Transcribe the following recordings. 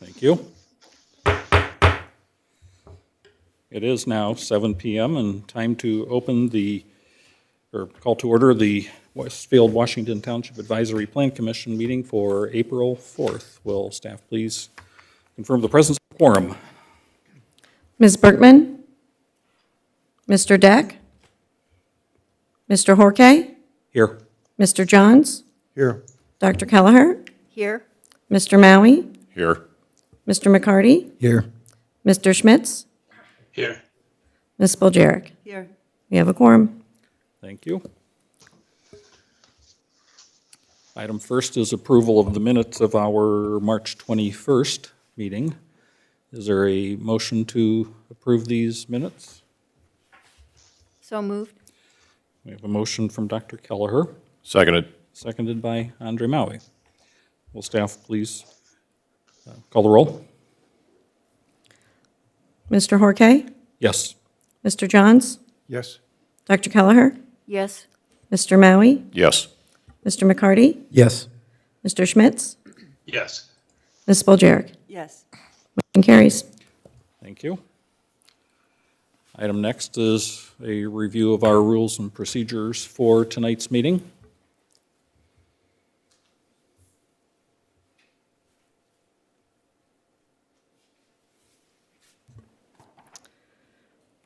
Thank you. It is now 7 p.m. and time to open call to order the Westfield, Washington Township Advisory Plan Commission meeting for April 4th. Will staff please confirm the presence of quorum? Ms. Berkman? Mr. Deck? Mr. Horkay? Here. Mr. Johns? Here. Dr. Kelleher? Here. Mr. Maui? Here. Mr. McCarty? Here. Mr. Schmitz? Here. Ms. Spoljaric? Here. We have a quorum. Thank you. Item first is approval of the minutes of our March 21st meeting. Is there a motion to approve these minutes? So moved. We have a motion from Dr. Kelleher, Seconded. seconded by Andre Maui. Will staff please call the roll? Mr. Horkay? Yes. Mr. Johns? Yes. Dr. Kelleher? Yes. Mr. Maui? Yes. Mr. McCarty? Yes. Mr. Schmitz? Yes. Ms. Spoljaric? Yes. Motion carries. Thank you. Item next is a review of our rules and procedures for tonight's meeting.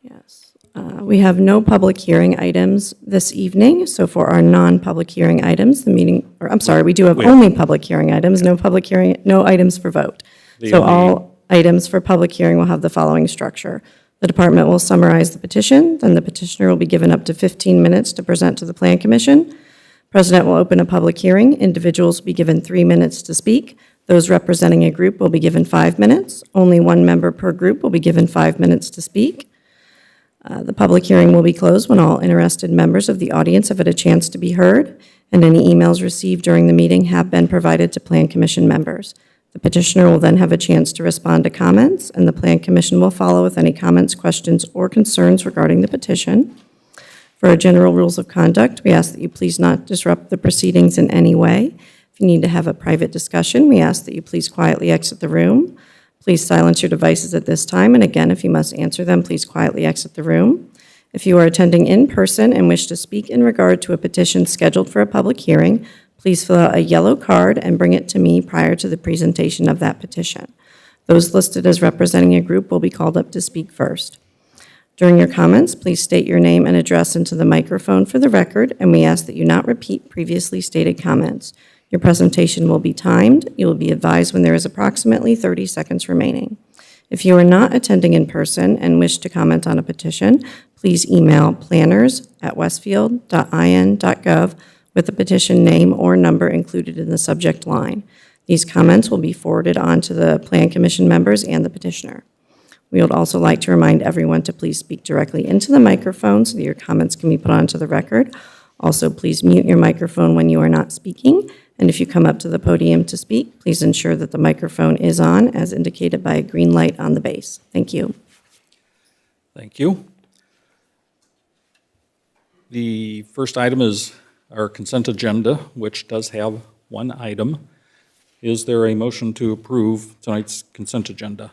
Yes. We have no public hearing items this evening, so for our non-public hearing items, we do have only public hearing items, no items for vote. So all items for public hearing will have the following structure. The department will summarize the petition, then the petitioner will be given up to 15 minutes to present to the Plan Commission. President will open a public hearing. Individuals will be given 3 minutes to speak. Those representing a group will be given 5 minutes. Only one member per group will be given 5 minutes to speak. The public hearing will be closed when all interested members of the audience have had a chance to be heard, and any emails received during the meeting have been provided to Plan Commission members. The petitioner will then have a chance to respond to comments, and the Plan Commission will follow with any comments, questions, or concerns regarding the petition. For our general rules of conduct, we ask that you please not disrupt the proceedings in any way. If you need to have a private discussion, we ask that you please quietly exit the room. Please silence your devices at this time, and again, if you must answer them, please quietly exit the room. If you are attending in person and wish to speak in regard to a petition scheduled for a public hearing, please fill out a yellow card and bring it to me prior to the presentation of that petition. Those listed as representing a group will be called up to speak first. During your comments, please state your name and address into the microphone for the record, and we ask that you not repeat previously stated comments. Your presentation will be timed. You will be advised when there is approximately 30 seconds remaining. If you are not attending in person and wish to comment on a petition, please email planners@westfield.in.gov with the petition name or number included in the subject line. These comments will be forwarded on to the Plan Commission members and the petitioner. We would also like to remind everyone to please speak directly into the microphone so that your comments can be put onto the record. Also, please mute your microphone when you are not speaking. And if you come up to the podium to speak, please ensure that the microphone is on, as indicated by a green light on the base. Thank you. Thank you. The first item is our consent agenda, which does have one item. Is there a motion to approve tonight's consent agenda?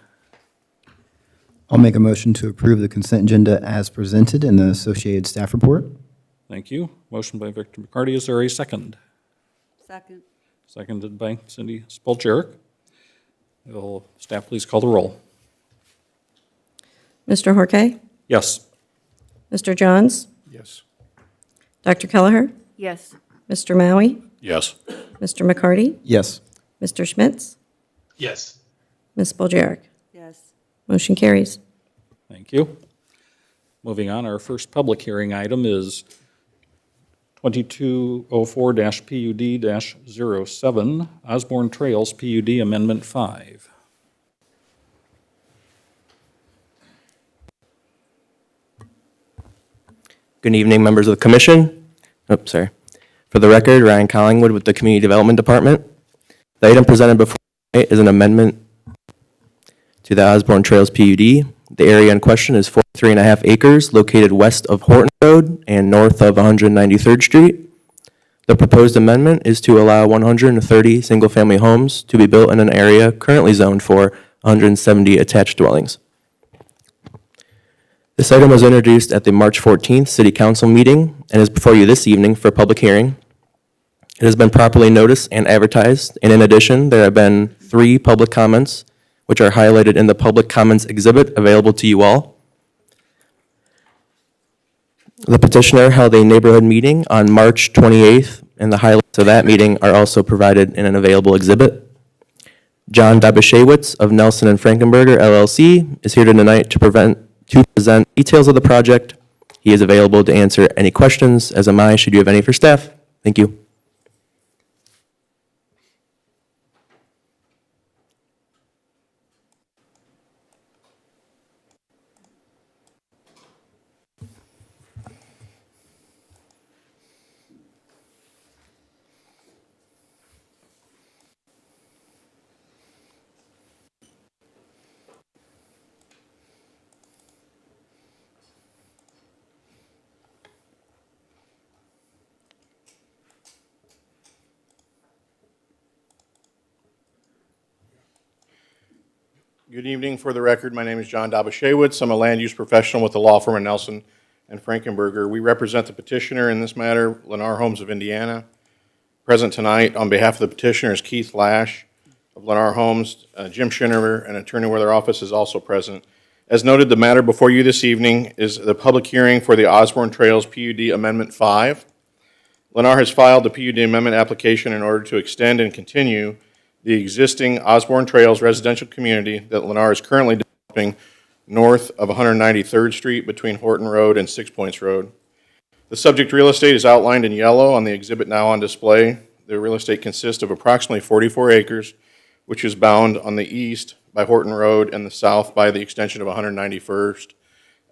I'll make a motion to approve the consent agenda as presented in the associated staff report. Thank you. Motion by Victor McCarty. Is there a second? Second. Seconded by Cindy Spoljaric. Will staff please call the roll? Mr. Horkay? Yes. Mr. Johns? Yes. Dr. Kelleher? Yes. Mr. Maui? Yes. Mr. McCarty? Yes. Mr. Schmitz? Yes. Ms. Spoljaric? Yes. Motion carries. Thank you. Moving on, our first public hearing item is 2204-PUD-07, Osborne Trails PUD Amendment 5. Good evening, members of the commission. For the record, Ryan Collingwood with the Community Development Department. The item presented before you is an amendment to the Osborne Trails PUD. The area in question is 43.5 acres located west of Horton Road and north of 193rd Street. The proposed amendment is to allow 130 single-family homes to be built in an area currently zoned for 170 attached dwellings. This item was introduced at the March 14th City Council meeting and is before you this evening for public hearing. It has been properly noticed and advertised, and in addition, there have been 3 public comments, which are highlighted in the public comments exhibit available to you all. The petitioner held a neighborhood meeting on March 28th, and the highlights of that meeting are also provided in an available exhibit. John Dobashewitz of Nelson and Frankenberger LLC is here tonight to present details of the project. He is available to answer any questions, as am I, should you have any for staff. Thank you. Good evening. For the record, my name is John Dobashewitz. I'm a land use professional with the law firm of Nelson and Frankenberger. We represent the petitioner in this matter, Lennar Homes of Indiana. Present tonight on behalf of the petitioner is Keith Lash of Lennar Homes. Jim Schinnerer, an attorney with our office, is also present. As noted, the matter before you this evening is the public hearing for the Osborne Trails PUD Amendment 5. Lennar has filed the PUD amendment application in order to extend and continue the existing Osborne Trails residential community that Lennar is currently developing north of 193rd Street between Horton Road and Six Points Road. The subject real estate is outlined in yellow on the exhibit now on display. The real estate consists of approximately 44 acres, which is bound on the east by Horton Road and the south by the extension of 191st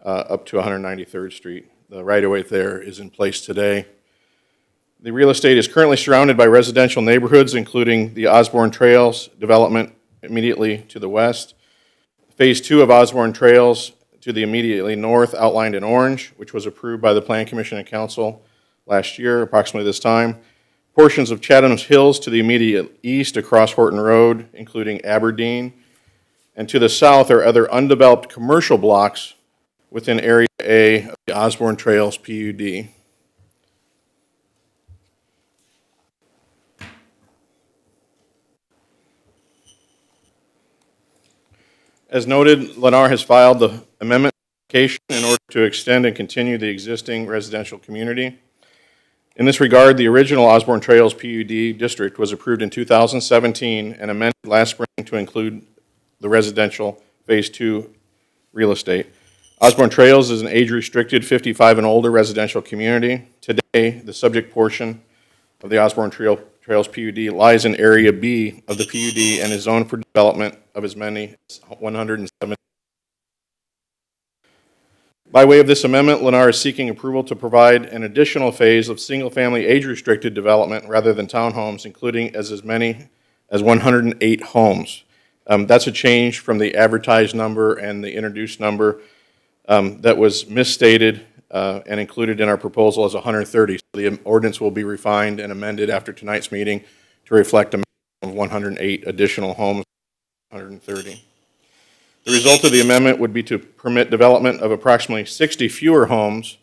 up to 193rd Street. The right-of-way there is in place today. The real estate is currently surrounded by residential neighborhoods, including the Osborne Trails development immediately to the west. Phase 2 of Osborne Trails to the immediately north, outlined in orange, which was approved by the Plan Commission and Council last year, approximately this time. Portions of Chatham's Hills to the immediate east across Horton Road, including Aberdeen. And to the south are other undeveloped commercial blocks within Area A of the Osborne Trails PUD. As noted, Lennar has filed the amendment application in order to extend and continue the existing residential community. In this regard, the original Osborne Trails PUD district was approved in 2017 and amended last spring to include the residential Phase 2 real estate. Osborne Trails is an age-restricted 55 and older residential community. Today, the subject portion of the Osborne Trails PUD lies in Area B of the PUD and is zoned for development of as many as 107. By way of this amendment, Lennar is seeking approval to provide an additional phase of single-family age-restricted development rather than townhomes, including as many as 108 homes. That's a change from the advertised number and the introduced number that was misstated and included in our proposal as 130. So the ordinance will be refined and amended after tonight's meeting to reflect a maximum of 108 additional homes, 130. The result of the amendment would be to permit development of approximately 60 fewer homes,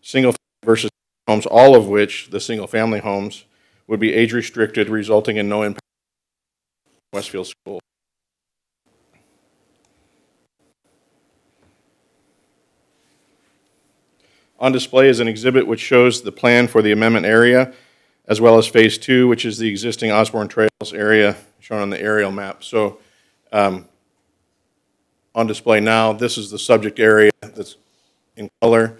single versus homes, all of which, the single-family homes, would be age-restricted, resulting in no impact on Westfield School. On display is an exhibit which shows the plan for the amendment area, as well as Phase 2, which is the existing Osborne Trails area shown on the aerial map. So on display now, this is the subject area that's in color.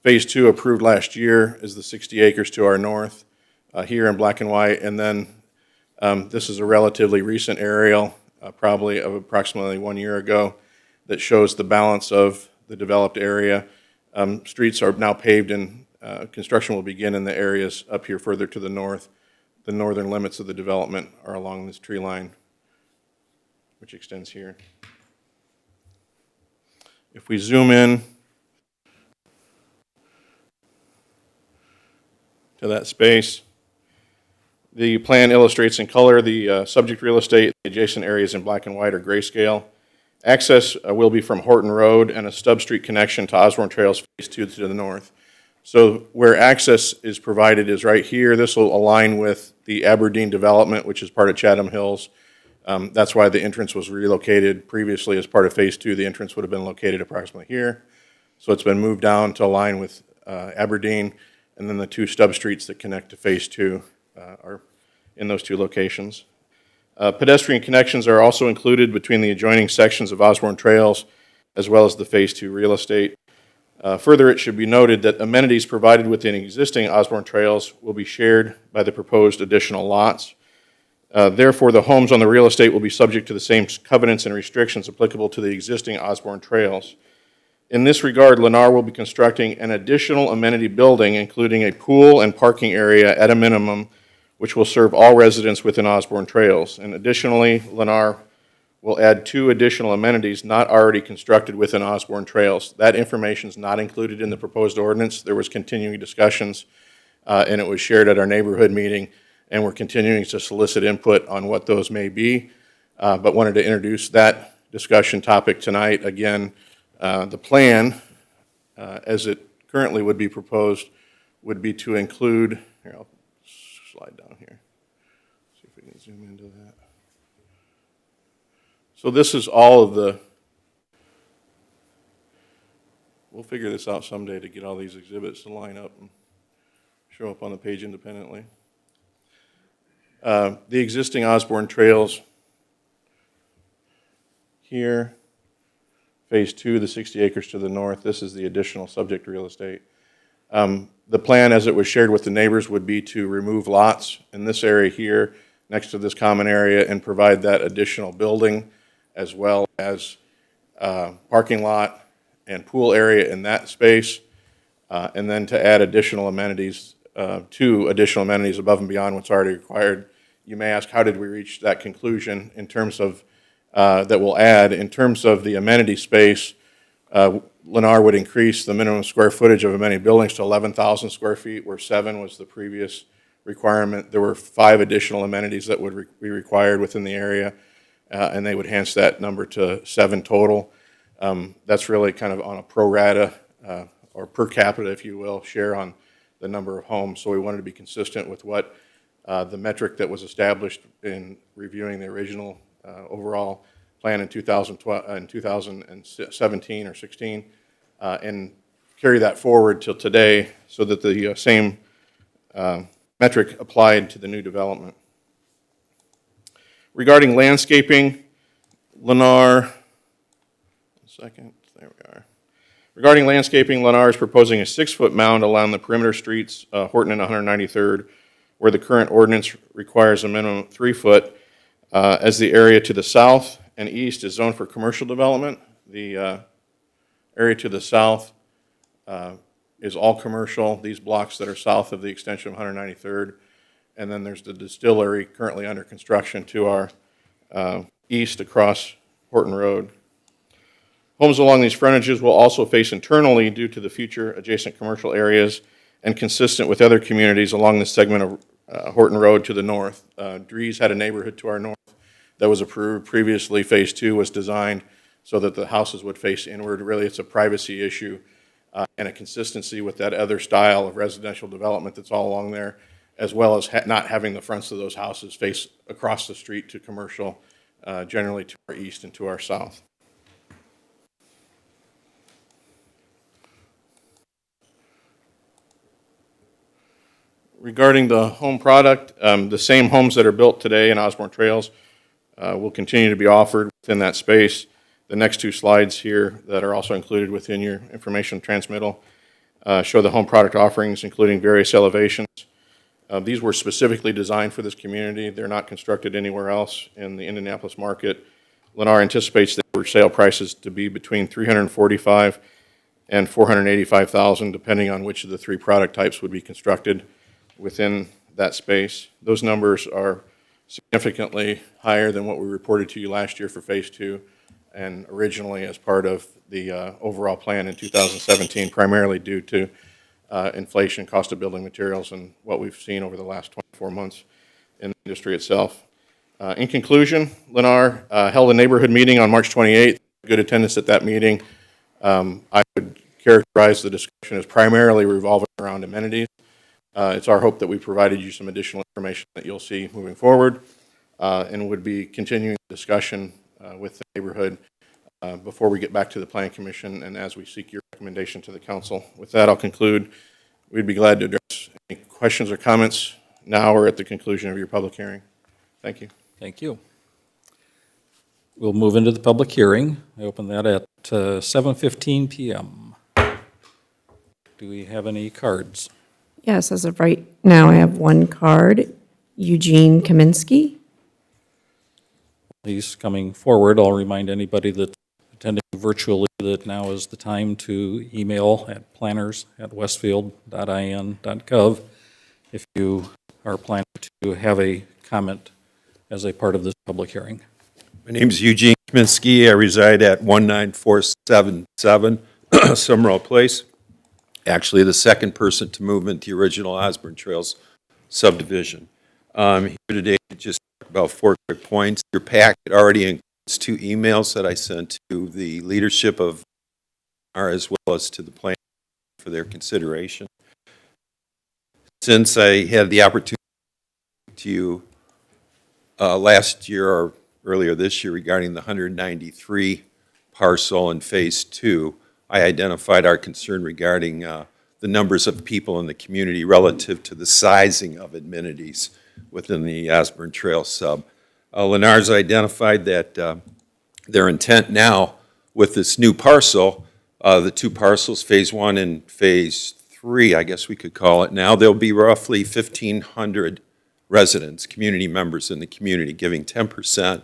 Phase 2, approved last year, is the 60 acres to our north, here in black and white. And then this is a relatively recent aerial, probably of approximately 1 year ago, that shows the balance of the developed area. Streets are now paved and construction will begin in the areas up here further to the north. The northern limits of the development are along this tree line, which extends here. If we zoom in to that space, The plan illustrates in color the subject real estate, the adjacent areas in black and white or grayscale. Access will be from Horton Road and a stub street connection to Osborne Trails Phase 2 to the north. So where access is provided is right here. This will align with the Aberdeen development, which is part of Chatham Hills. That's why the entrance was relocated previously as part of Phase 2. The entrance would have been located approximately here. So it's been moved down to align with Aberdeen, and then the two stub streets that connect to Phase 2 are in those two locations. Pedestrian connections are also included between the adjoining sections of Osborne Trails as well as the Phase 2 real estate. Further, it should be noted that amenities provided within existing Osborne Trails will be shared by the proposed additional lots. Therefore, the homes on the real estate will be subject to the same covenants and restrictions applicable to the existing Osborne Trails. In this regard, Lennar will be constructing an additional amenity building, including a pool and parking area at a minimum, which will serve all residents within Osborne Trails. And additionally, Lennar will add 2 additional amenities not already constructed within Osborne Trails. That information is not included in the proposed ordinance. There was continuing discussions, and it was shared at our neighborhood meeting, and we're continuing to solicit input on what those may be, but wanted to introduce that discussion topic tonight. Again, the plan, as it currently would be proposed, would be to include, here, I'll slide down here, see if we can zoom into that. So this is all of the, we'll figure this out someday to get all these exhibits to line up and show up on the page independently. The existing Osborne Trails here, Phase 2, the 60 acres to the north, this is the additional subject real estate. The plan, as it was shared with the neighbors, would be to remove lots in this area here next to this common area and provide that additional building as well as parking lot and pool area in that space, and then to add additional amenities, 2 additional amenities above and beyond what's already required. You may ask, how did we reach that conclusion in terms of, that we'll add? In terms of the amenity space, Lennar would increase the minimum square footage of amenity buildings to 11,000 square feet, where 7 was the previous requirement. There were 5 additional amenities that would be required within the area, and they would enhance that number to 7 total. That's really kind of on a pro rata, or per capita, if you will, share on the number of homes. So we wanted to be consistent with what the metric that was established in reviewing the original overall plan in 2017 or 16, and carry that forward till today so that the same metric applied to the new development. Regarding landscaping, Lennar, Regarding landscaping, Lennar is proposing a 6-foot mound along the perimeter streets, Horton and 193rd, where the current ordinance requires a minimum of 3 foot, as the area to the south and east is zoned for commercial development. The area to the south is all commercial, these blocks that are south of the extension of 193rd. And then there's the distillery currently under construction to our east across Horton Road. Homes along these frontages will also face internally due to the future adjacent commercial areas and consistent with other communities along this segment of Horton Road to the north. Dries had a neighborhood to our north that was approved. Previously, Phase 2 was designed so that the houses would face inward. Really, it's a privacy issue and a consistency with that other style of residential development that's all along there, as well as not having the fronts of those houses face across the street to commercial, generally to our east and to our south. Regarding the home product, the same homes that are built today in Osborne Trails will continue to be offered within that space. The next 2 slides here that are also included within your information transmittal show the home product offerings, including various elevations. These were specifically designed for this community. They're not constructed anywhere else in the Indianapolis market. Lennar anticipates the average sale prices to be between $345,000 and $485,000, depending on which of the 3 product types would be constructed within that space. Those numbers are significantly higher than what we reported to you last year for Phase 2 and originally as part of the overall plan in 2017, primarily due to inflation, cost of building materials, and what we've seen over the last 24 months. in the industry itself. In conclusion, Lennar held a neighborhood meeting on March 28th. Good attendance at that meeting. I would characterize the discussion as primarily revolving around amenities. It's our hope that we provided you some additional information that you'll see moving forward, and would be continuing the discussion with the neighborhood before we get back to the Plan Commission and as we seek your recommendation to the council. With that, I'll conclude. We'd be glad to address any questions or comments now or at the conclusion of your public hearing. Thank you. Thank you. We'll move into the public hearing. I open that at 7:15 PM. Do we have any cards? Yes, as of right now, I have one card, Eugene Kaminsky. Please coming forward. I'll remind anybody that's attending virtually that now is the time to email at planners@westfield.in.gov if you are planning to have a comment as a part of this public hearing. My name's Eugene Kaminsky. I reside at 19477 Summerall Place. Actually, the second person to move into the original Osborne Trails subdivision. Here today to just talk about 4 quick points. Your packet already includes 2 emails that I sent to the leadership of R as well as to the plan for their consideration. Since I had the opportunity to you last year or earlier this year regarding the 193 parcel in Phase 2, I identified our concern regarding the numbers of people in the community relative to the sizing of amenities within the Osborne Trail sub. Lennar's identified that their intent now with this new parcel, the 2 parcels, Phase 1 and Phase 3, I guess we could call it now, there'll be roughly 1,500 residents, community members in the community, giving 10%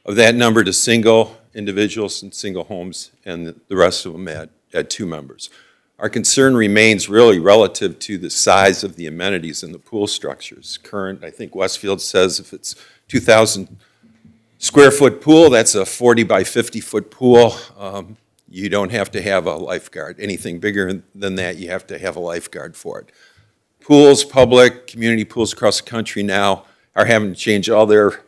of that number to single individuals and single homes, and the rest of them at 2 members. Our concern remains really relative to the size of the amenities in the pool structures. Current, I think Westfield says if it's 2,000 square foot pool, that's a 40 by 50 foot pool. You don't have to have a lifeguard. Anything bigger than that, you have to have a lifeguard for it. Pools, public, community pools across the country now are having to change all their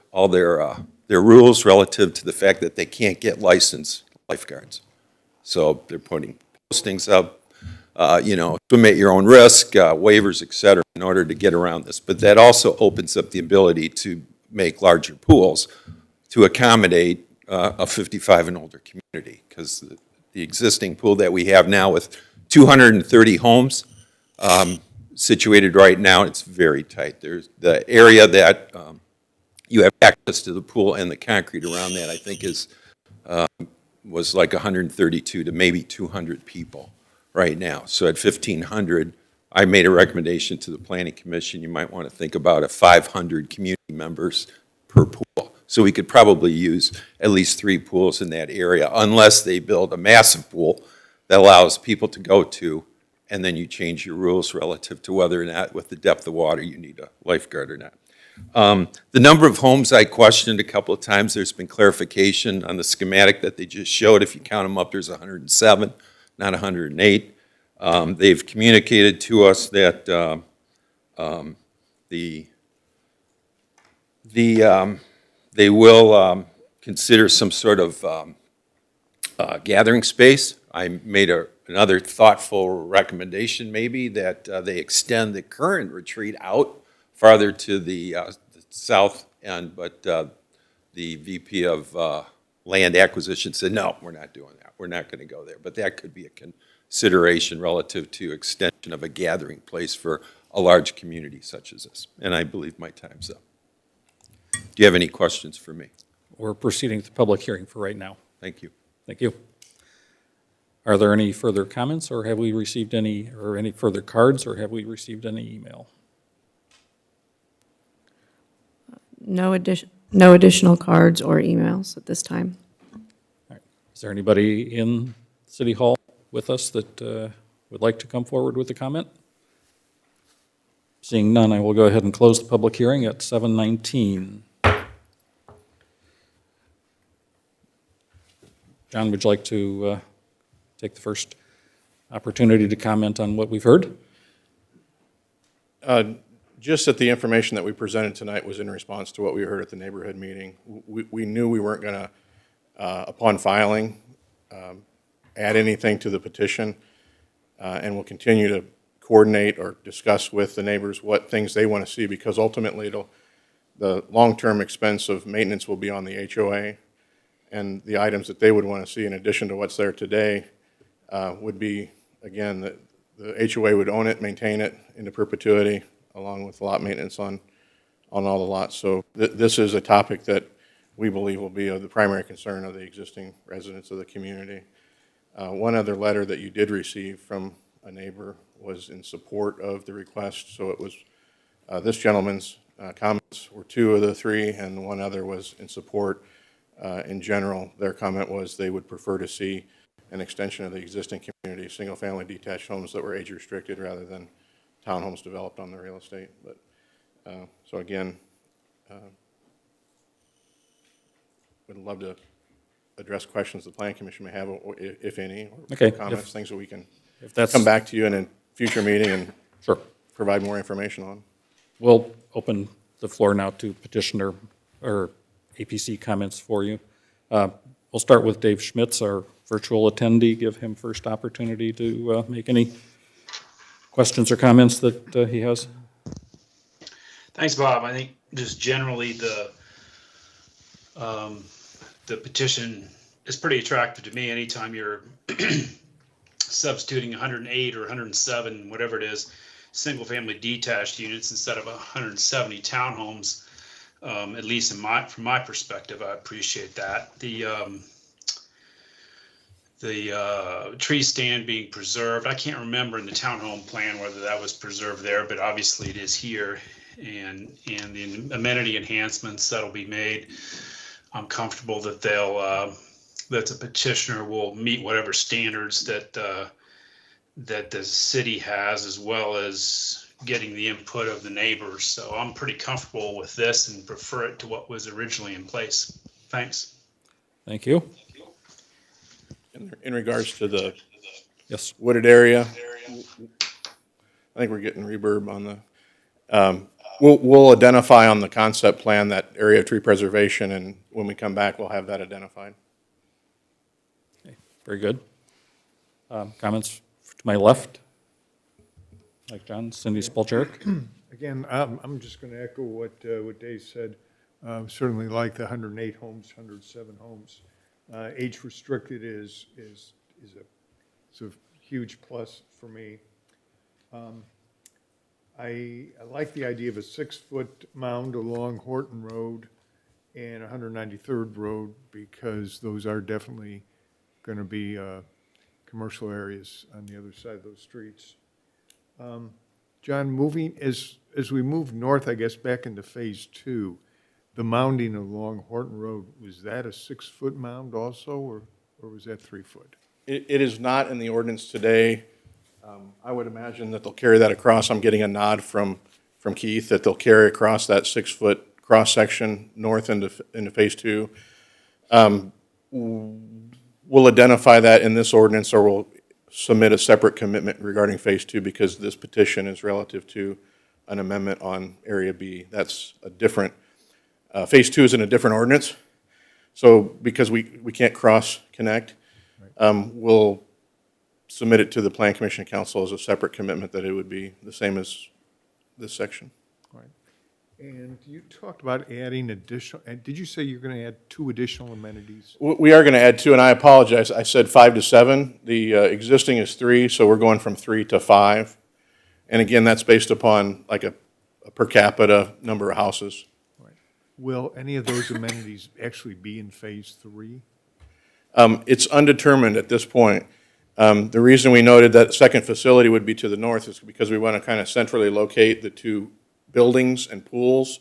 rules relative to the fact that they can't get licensed lifeguards. So they're putting postings up, swim at your own risk, waivers, et cetera, in order to get around this. But that also opens up the ability to make larger pools to accommodate a 55 and older community, because the existing pool that we have now with 230 homes situated right now, it's very tight. There's the area that you have access to the pool and the concrete around that, I think was like 132 to maybe 200 people right now. So at 1,500, I made a recommendation to the Planning Commission. You might want to think about 500 community members per pool. So we could probably use at least 3 pools in that area, unless they build a massive pool that allows people to go to, and then you change your rules relative to whether or not, with the depth of water, you need a lifeguard or not. The number of homes I questioned a couple of times. There's been clarification on the schematic that they just showed. If you count them up, there's 107, not 108. They've communicated to us that they will consider some sort of gathering space. I made another thoughtful recommendation, maybe, that they extend the current retreat out farther to the south end, but the VP of Land Acquisition said, no, we're not doing that. We're not going to go there. But that could be a consideration relative to extension of a gathering place for a large community such as this. And I believe my time's up. Do you have any questions for me? We're proceeding with the public hearing for right now. Thank you. Thank you. Are there any further comments, or have we received any further cards, or have we received any email? No additional cards or emails at this time. All right. Is there anybody in City Hall with us that would like to come forward with a comment? Seeing none, I will go ahead and close the public hearing at 7:19. John, would you like to take the first opportunity to comment on what we've heard? just that the information that we presented tonight was in response to what we heard at the neighborhood meeting. We knew we weren't going to, upon filing, add anything to the petition, and we'll continue to coordinate or discuss with the neighbors what things they want to see, because ultimately the long-term expense of maintenance will be on the HOA, and the items that they would want to see in addition to what's there today would be, again, that the HOA would own it, maintain it into perpetuity, along with lot maintenance on all the lots. So this is a topic that we believe will be of the primary concern of the existing residents of the community. One other letter that you did receive from a neighbor was in support of the request. So it was this gentleman's comments were 2 of the 3, and one other was in support. In general, their comment was they would prefer to see an extension of the existing community, single-family detached homes that were age-restricted rather than townhomes developed on the real estate. But so again, would love to address questions the Planning Commission may have, or if any, or Okay, comments, things that we can If that's, come back to you in a future meeting and sure. provide more information on. We'll open the floor now to petitioner or APC comments for you. We'll start with Dave Schmitz, our virtual attendee. Give him first opportunity to make any questions or comments that he has. Thanks, Bob. I think just generally the petition is pretty attractive to me. Anytime you're substituting 108 or 107, whatever it is, single-family detached units instead of 170 townhomes, at least from my perspective, I appreciate that. The tree stand being preserved, I can't remember in the townhome plan whether that was preserved there, but obviously it is here. And the amenity enhancements that'll be made, I'm comfortable that that the petitioner will meet whatever standards that the city has, as well as getting the input of the neighbors. So I'm pretty comfortable with this and prefer it to what was originally in place. Thanks. Thank you. In regards to the Yes. wooded area, I think we're getting reverb on the, we'll identify on the concept plan that area of tree preservation, and when we come back, we'll have that identified. Okay, very good. Comments to my left? Like John, Cindy Spoljarek? Again, I'm just going to echo what Dave said. Certainly like the 108 homes, 107 homes. Age restricted is a huge plus for me. I like the idea of a 6-foot mound along Horton Road and 193rd Road, because those are definitely going to be commercial areas on the other side of those streets. John, moving, as we move north, I guess, back into Phase 2, the mounding along Horton Road, was that a 6-foot mound also, or was that 3-foot? It is not in the ordinance today. I would imagine that they'll carry that across. I'm getting a nod from Keith that they'll carry across that 6-foot cross-section north into Phase 2. We'll identify that in this ordinance, or we'll submit a separate commitment regarding Phase 2, because this petition is relative to an amendment on Area B. That's a different, Phase 2 is in a different ordinance. So because we can't cross-connect, we'll submit it to the Plan Commission Council as a separate commitment that it would be the same as this section. Right. And you talked about adding additional, and did you say you're going to add 2 additional amenities? We are going to add 2, and I apologize. I said 5 to 7. The existing is 3, so we're going from 3 to 5. And again, that's based upon like a per capita number of houses. Right. Will any of those amenities actually be in Phase 3? It's undetermined at this point. The reason we noted that second facility would be to the north is because we want to kind of centrally locate the 2 buildings and pools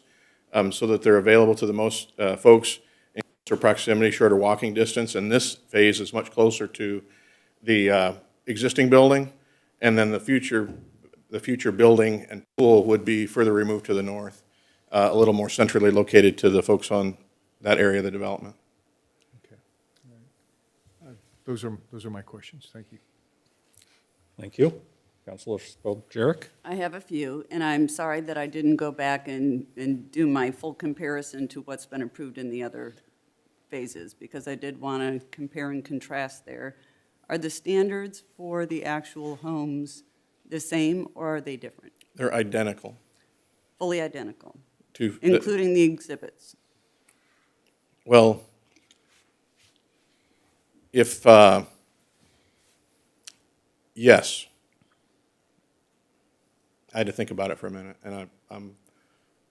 so that they're available to the most folks in closer proximity, shorter walking distance. And this phase is much closer to the existing building, and then the future building and pool would be further removed to the north, a little more centrally located to the folks on that area of the development. Okay. All right. Those are my questions. Thank you. Thank you. Counselor Spillier. I have a few, and I'm sorry that I didn't go back and do my full comparison to what's been approved in the other phases, because I did want to compare and contrast there. Are the standards for the actual homes the same, or are they different? They're identical Fully identical, to, including the exhibits? well, if, yes. I had to think about it for a minute, and I'm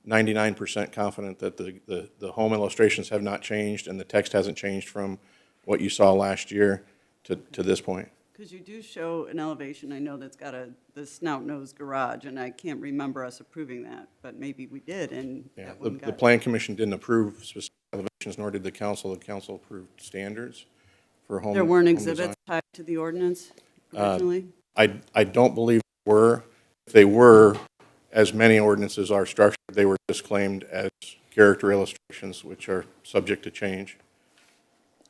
99% confident that the home illustrations have not changed and the text hasn't changed from what you saw last year to this point. Because you do show an elevation, I know that's got the snout-nosed garage, and I can't remember us approving that, but maybe we did, and Yeah, that the one got. Plan Commission didn't approve specific elevations, nor did the council. The council approved standards for home. There weren't home exhibits design. tied to the ordinance originally? I don't believe there were. If they were, as many ordinances are structured, they were disclaimed as character illustrations, which are subject to change.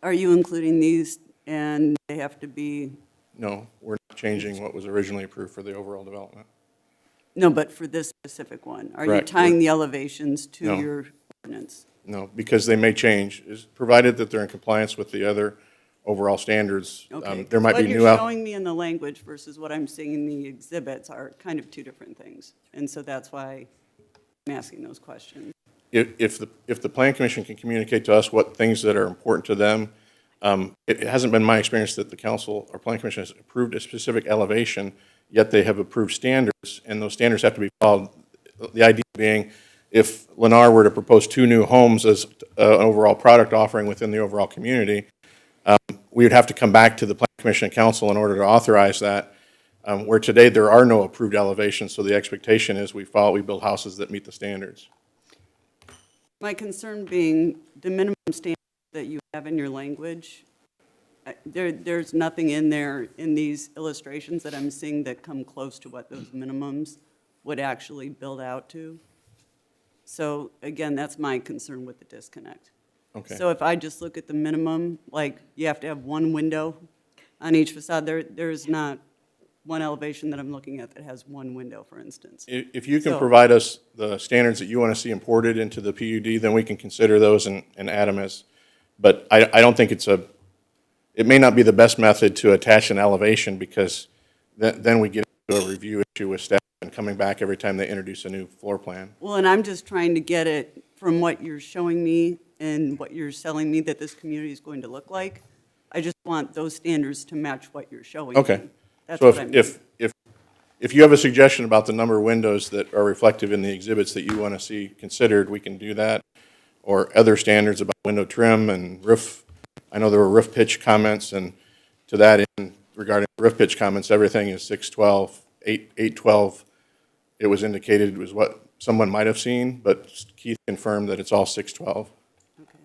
Are you including these, and they have to be, No, we're not changing what was originally approved for the overall development. no, but for this specific one? Are you Correct. tying the elevations to No. your ordinance? No, because they may change, provided that they're in compliance with the other overall standards. Okay. There might be What new. you're showing me in the language versus what I'm seeing in the exhibits are kind of two different things. And so that's why I'm asking those questions. If the Plan Commission can communicate to us what things that are important to them, it hasn't been my experience that the council or Plan Commission has approved a specific elevation, yet they have approved standards, and those standards have to be followed. The idea being, if Lennar were to propose 2 new homes as an overall product offering within the overall community, we would have to come back to the Plan Commission and council in order to authorize that, where today there are no approved elevations, so the expectation is we build houses that meet the standards. My concern being the minimum standards that you have in your language, there's nothing in there in these illustrations that I'm seeing that come close to what those minimums would actually build out to. So again, that's my concern with the disconnect. Okay. So if I just look at the minimum, like you have to have one window on each facade, there's not one elevation that I'm looking at that has one window, for instance. If you can So- provide us the standards that you want to see imported into the PUD, then we can consider those and add them as, but I don't think it may not be the best method to attach an elevation, because then we get into a review issue with staff and coming back every time they introduce a new floor plan. Well, and I'm just trying to get it from what you're showing me and what you're selling me that this community is going to look like. I just want those standards to match what you're showing me. Okay. That's So what I mean. if you have a suggestion about the number of windows that are reflective in the exhibits that you want to see considered, we can do that. Or other standards about window trim and roof. I know there were roof pitch comments, and to that end, regarding roof pitch comments, everything is 612, 812. It was indicated was what someone might have seen, but Keith confirmed that it's all 612. Okay.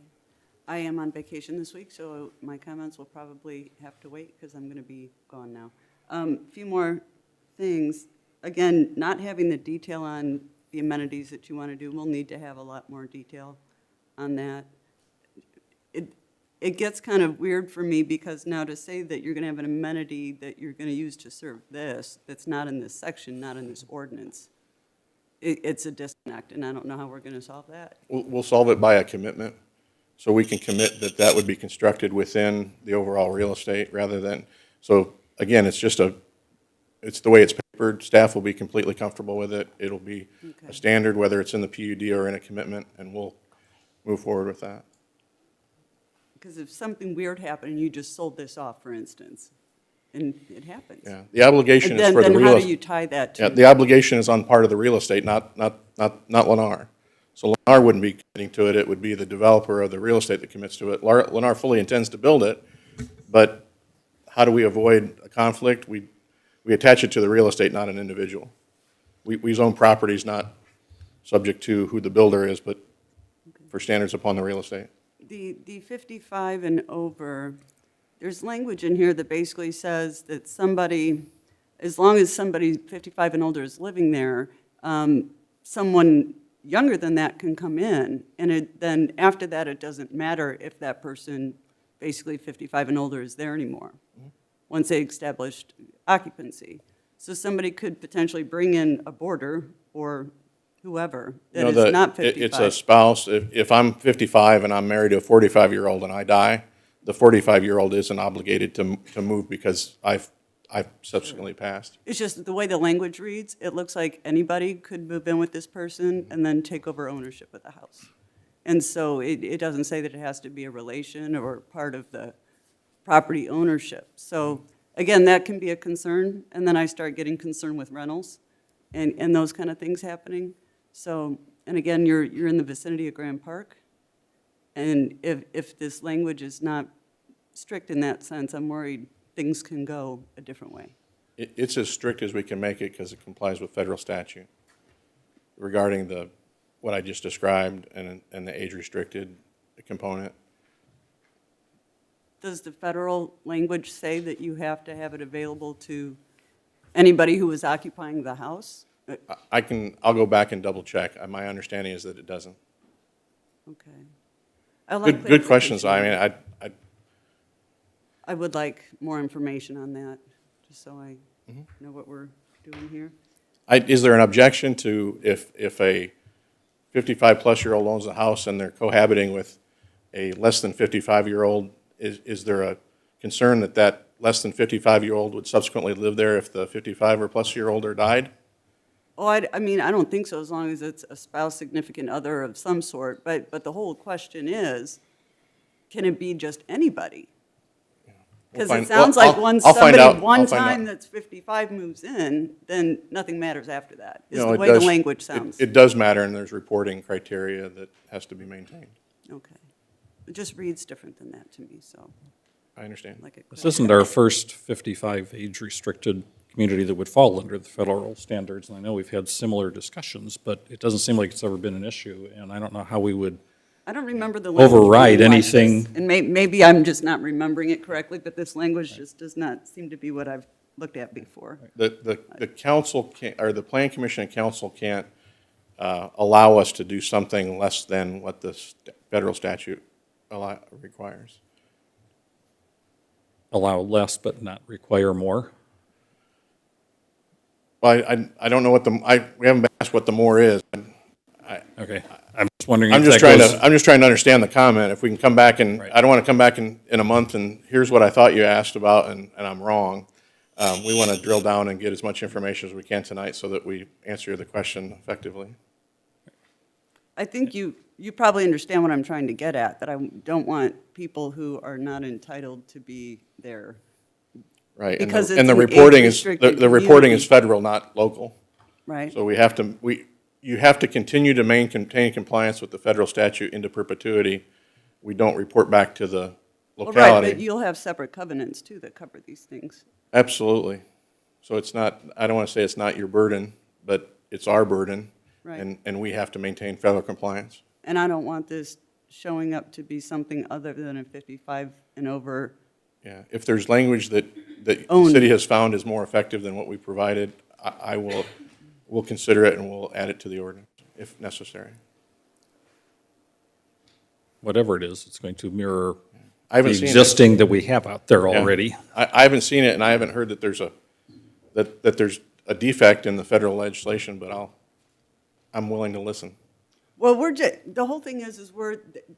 I am on vacation this week, so my comments will probably have to wait because I'm going to be gone now. A few more things. Again, not having the detail on the amenities that you want to do, we'll need to have a lot more detail on that. It gets kind of weird for me, because now to say that you're going to have an amenity that you're going to use to serve this, that's not in this section, not in this ordinance, it's a disconnect, and I don't know how we're going to solve that. We'll solve it by a commitment, so we can commit that that would be constructed within the overall real estate rather than, so again, it's the way it's papered. Staff will be completely comfortable with it. It'll be Okay. a standard, whether it's in the PUD or in a commitment, and we'll move forward with that. Because if something weird happened and you just sold this off, for instance, and it happens. Yeah, the obligation And is for the then real. how do you tie that to? Yeah, the obligation is on part of the real estate, not Lennar. So Lennar wouldn't be committing to it. It would be the developer of the real estate that commits to it. Lennar fully intends to build it, but how do we avoid a conflict? We attach it to the real estate, not an individual. We zone properties not subject to who the builder is, but for standards upon the real estate. The 55 and over, there's language in here that basically says that somebody, as long as somebody 55 and older is living there, someone younger than that can come in, and then after that, it doesn't matter if that person, basically 55 and older, is there anymore, once they established occupancy. So somebody could potentially bring in a boarder or whoever that No, is not it's 55. a spouse. If I'm 55 and I'm married to a 45-year-old and I die, the 45-year-old isn't obligated to move because I've subsequently passed. It's just the way the language reads, it looks like anybody could move in with this person and then take over ownership of the house. And so it doesn't say that it has to be a relation or part of the property ownership. So again, that can be a concern, and then I start getting concerned with rentals and those kind of things happening. So, and again, you're in the vicinity of Grand Park, and if this language is not strict in that sense, I'm worried things can go a different way. It's as strict as we can make it because it complies with federal statute regarding what I just described and the age-restricted component. Does the federal language say that you have to have it available to anybody who is occupying the house? I'll go back and double-check. My understanding is that it doesn't. Okay. I like Good questions. clarification. I mean, I would like more information on that, just so I Mm-hmm. know what we're doing here. is there an objection to if a 55-plus-year-old owns a house and they're cohabiting with a less than 55-year-old, is there a concern that less than 55-year-old would subsequently live there if the 55 or plus year older died? Oh, I mean, I don't think so, as long as it's a spouse, significant other of some sort, but the whole question is, can it be just anybody? Because it sounds like once I'll find somebody out. one I'll find out. time that's 55 moves in, then nothing matters after that, is No, the it way the does- language sounds. It does matter, and there's reporting criteria that has to be maintained. Okay. It just reads different than that to me, so, I understand. like it. This isn't our first 55 age-restricted community that would fall under the federal standards, and I know we've had similar discussions, but it doesn't seem like it's ever been an issue, and I don't know how we would, I don't remember the language. Override being like this, anything. And maybe I'm just not remembering it correctly, but this language just does not seem to be what I've looked at before. The council can't, or the plan commission and council can't allow us to do something less than what the federal statute requires. allow less but not require more. Well, I don't know what we haven't been asked what the more is. Okay, I'm just wondering I'm if just that trying goes. to, I'm just trying to understand the comment. If we can come back and, Right. I don't want to come back in a month and here's what I thought you asked about and I'm wrong. We want to drill down and get as much information as we can tonight so that we answer the question effectively. I think you probably understand what I'm trying to get at, that I don't want people who are not entitled to be there. Right. And Because the- it's and the an reporting is age-restricted the reporting is community. federal, not local. Right? So you have to continue to maintain compliance with the federal statute into perpetuity. We don't report back to the Well, right, but locality. you'll have separate covenants too that cover these things. Absolutely. So it's not, I don't want to say it's not your burden, but it's our burden. Right. And we have to maintain federal compliance. And I don't want this showing up to be something other than a 55 and over. Yeah, if there's language that the Own. city has found is more effective than what we provided, we'll consider it and we'll add it to the ordinance if necessary. Whatever it is, it's going to mirror I the haven't seen it. existing that we have out there Yeah. already. I haven't seen it and I haven't heard that there's a defect in the federal legislation, but I'm willing to listen. Well, the whole thing is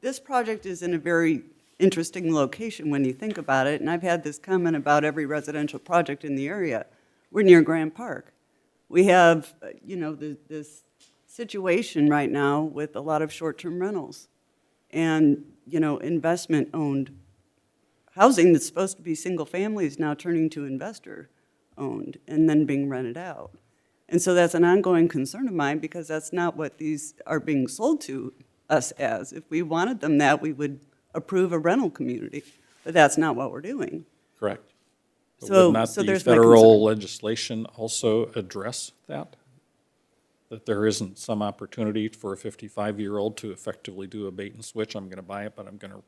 this project is in a very interesting location when you think about it, and I've had this comment about every residential project in the area. We're near Grand Park. We have, this situation right now with a lot of short-term rentals and, investment-owned housing that's supposed to be single-family is now turning to investor-owned and then being rented out. And so that's an ongoing concern of mine because that's not what these are being sold to us as. If we wanted them that, we would approve a rental community, but that's not what we're doing. Correct. But So- would not so the there's my federal concern. legislation also address that? That there isn't some opportunity for a 55-year-old to effectively do a bait and switch? I'm going to buy it, but I'm going to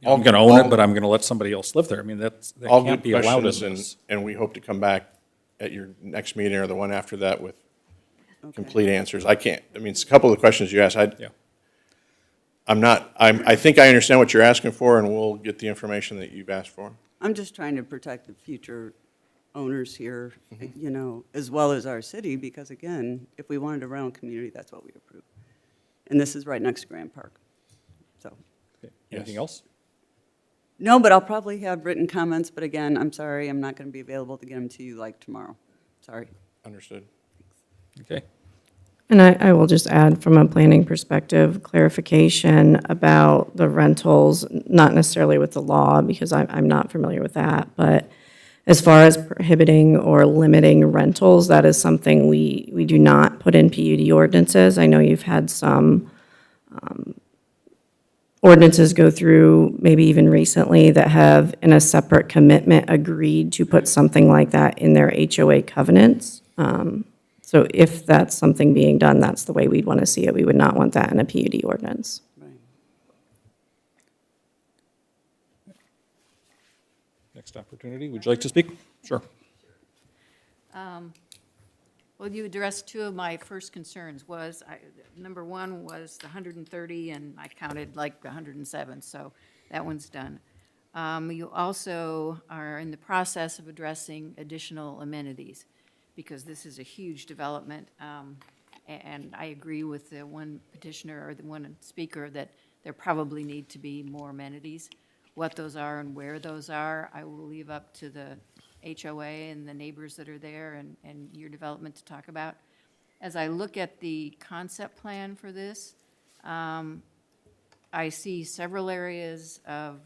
own it, but I'm going to let somebody else live there. I mean, that All can't good be allowed in questions, this. and we hope to come back at your next meeting or the one after that with complete answers. I mean, it's a couple of the questions you asked, Yeah. I think I understand what you're asking for, and we'll get the information that you've asked for. I'm just trying to protect the future owners here, you know, as well as our city, because again, if we wanted a rental community, that's what we approve. And this is right next to Grand Park, so. Okay. Anything Yes. else? No, but I'll probably have written comments, but again, I'm sorry, I'm not going to be available to get them to you like tomorrow. Sorry. Understood. Okay. And I will just add from a planning perspective, clarification about the rentals, not necessarily with the law, because I'm not familiar with that, but as far as prohibiting or limiting rentals, that is something we do not put in PUD ordinances. I know you've had some ordinances go through, maybe even recently, that have, in a separate commitment, agreed to put something like that in their HOA covenants. So if that's something being done, that's the way we'd want to see it. We would not want that in a PUD ordinance. Right. Next opportunity. Would you like to speak? Sure. Well, you addressed two of my first concerns. Number one was the 130, and I counted like 107, so that one's done. You also are in the process of addressing additional amenities, because this is a huge development, and I agree with the one petitioner or the one speaker that there probably need to be more amenities. What those are and where those are, I will leave up to the HOA and the neighbors that are there and your development to talk about. As I look at the concept plan for this, I see several areas of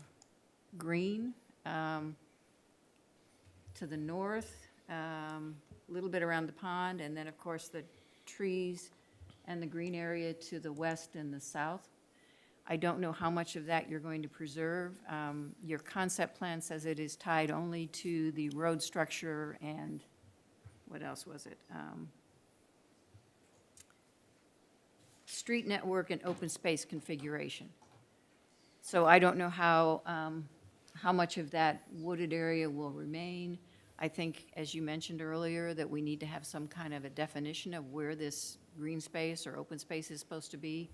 green to the north, a little bit around the pond, and then, of course, the trees and the green area to the west and the south. I don't know how much of that you're going to preserve. Your concept plan says it is tied only to the road structure and, what else was it? Street network and open space configuration. So I don't know how much of that wooded area will remain. I think, as you mentioned earlier, that we need to have some kind of a definition of where this green space or open space is supposed to be,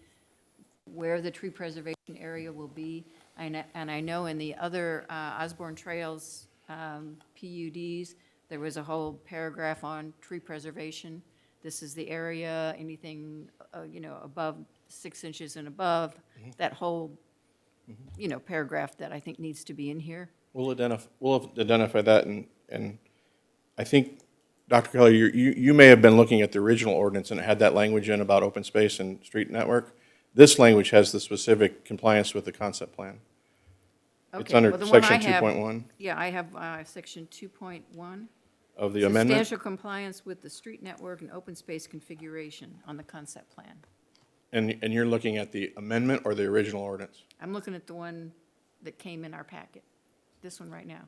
where the tree preservation area will be. And I know in the other Osborne Trails PUDs, there was a whole paragraph on tree preservation. This is the area, anything, above 6 inches and above, that whole, paragraph that I think needs to be in here. We'll identify that, and I think, Dr. Kelly, you may have been looking at the original ordinance, and it had that language in about open space and street network. This language has the specific compliance with the concept plan. It's Okay, under well, the one I section have- 2.1 Yeah, I have section 2.1. of the amendment. Substantial compliance with the street network and open space configuration on the concept plan. And you're looking at the amendment or the original ordinance? I'm looking at the one that came in our packet, this one right now.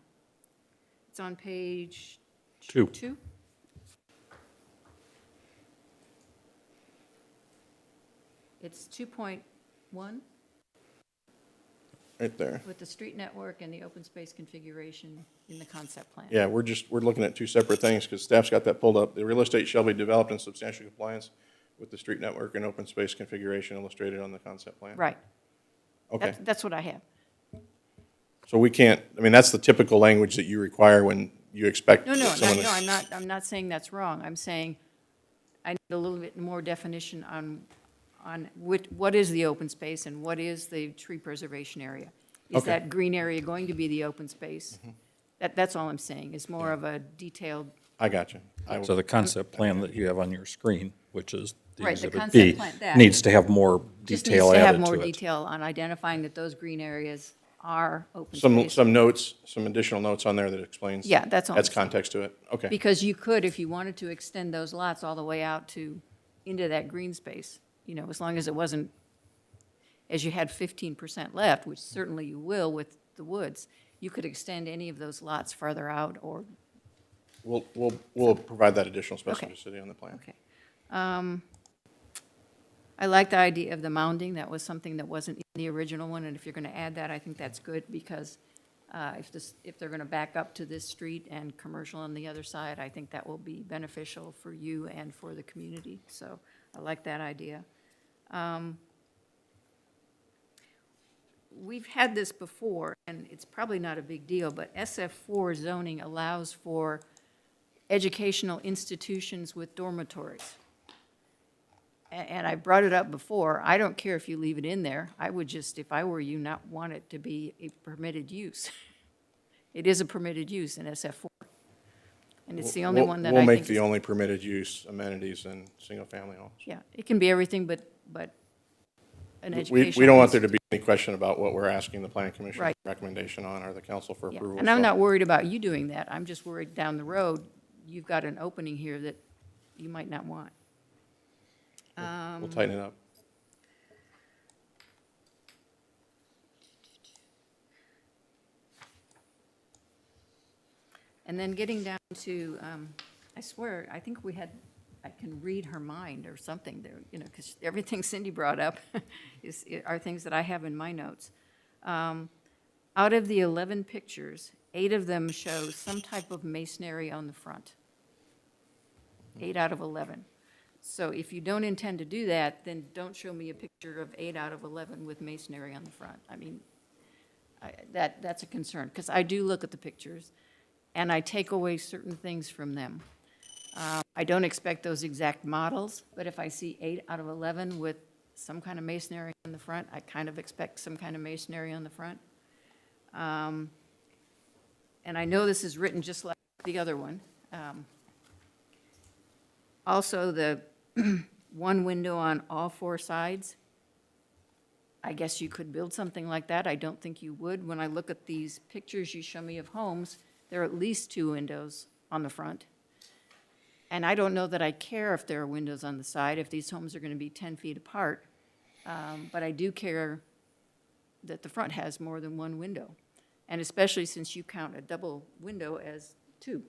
It's on page 2. 2? It's 2.1 Right there. with the street network and the open space configuration in the concept plan. Yeah, we're looking at two separate things, because staff's got that pulled up. The real estate shall be developed in substantial compliance with the street network and open space configuration illustrated on the concept plan. Right. Okay, That's what I have. so we can't, that's the typical language that you require when you expect No, someone to... I'm not saying that's wrong. I'm saying I need a little bit more definition on what is the open space and what is the tree preservation area? Is Okay. that green area going to be the open space? That's all I'm saying, is more of a detailed, I got you. So the concept plan that you have on your screen, which is the Right, the Exhibit concept B, plan, that. needs to have more just needs detail to have added more to it. detail on identifying that those green areas are open Some space. notes, some additional notes on there that explains. Yeah, that's all I'm Adds saying. context to it. Okay. Because you could, if you wanted to extend those lots all the way out into that green space, as long as it wasn't, as you had 15% left, which certainly you will with the woods, you could extend any of those lots farther out or, We'll provide that additional Okay. specificity on the plan. okay. I like the idea of the mounding. That was something that wasn't in the original one, and if you're going to add that, I think that's good, because if they're going to back up to this street and commercial on the other side, I think that will be beneficial for you and for the community. So I like that idea. We've had this before, and it's probably not a big deal, but SF4 zoning allows for educational institutions with dormitories. And I brought it up before, I don't care if you leave it in there. I would just, if I were you, not want it to be a permitted use. It is a permitted use in SF4. And it's the only one that I We'll make think the is, only permitted use amenities in single-family homes. yeah, it can be everything but an We educational. don't want there to be any question about what we're asking the Plan Commission Right. recommendation on or the council for Yeah, approval. and I'm so- not worried about you doing that. I'm just worried down the road, you've got an opening here that you might not want. We'll tighten it up. And then getting down to, I swear, I think I can read her mind or something there, you know, because everything Cindy brought up are things that I have in my notes. Out of the 11 pictures, 8 of them show some type of masonry on the front. 8 out of 11. So if you don't intend to do that, then don't show me a picture of 8 out of 11 with masonry on the front. I mean, that's a concern, because I do look at the pictures, and I take away certain things from them. I don't expect those exact models, but if I see 8 out of 11 with some kind of masonry on the front, I kind of expect some kind of masonry on the front. And I know this is written just like the other one. Also, the one window on all 4 sides, I guess you could build something like that. I don't think you would. When I look at these pictures you show me of homes, there are at least 2 windows on the front. And I don't know that I care if there are windows on the side, if these homes are going to be 10 feet apart. But I do care that the front has more than 1 window. And especially since you count a double window as 2.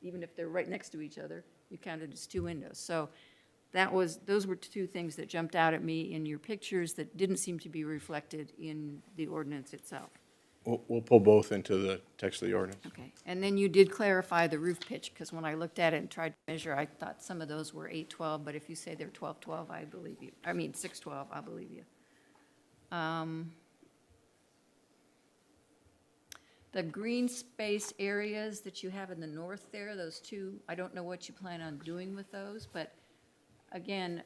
Even if they're right next to each other, you count it as 2 windows. So those were 2 things that jumped out at me in your pictures that didn't seem to be reflected in the ordinance itself. We'll pull both into the text of the ordinance. Okay, and then you did clarify the roof pitch, because when I looked at it and tried to measure, I thought some of those were 812, but if you say they're 1212, I believe you. I mean, 612, I believe you. The green space areas that you have in the north there, those 2, I don't know what you plan on doing with those, but again,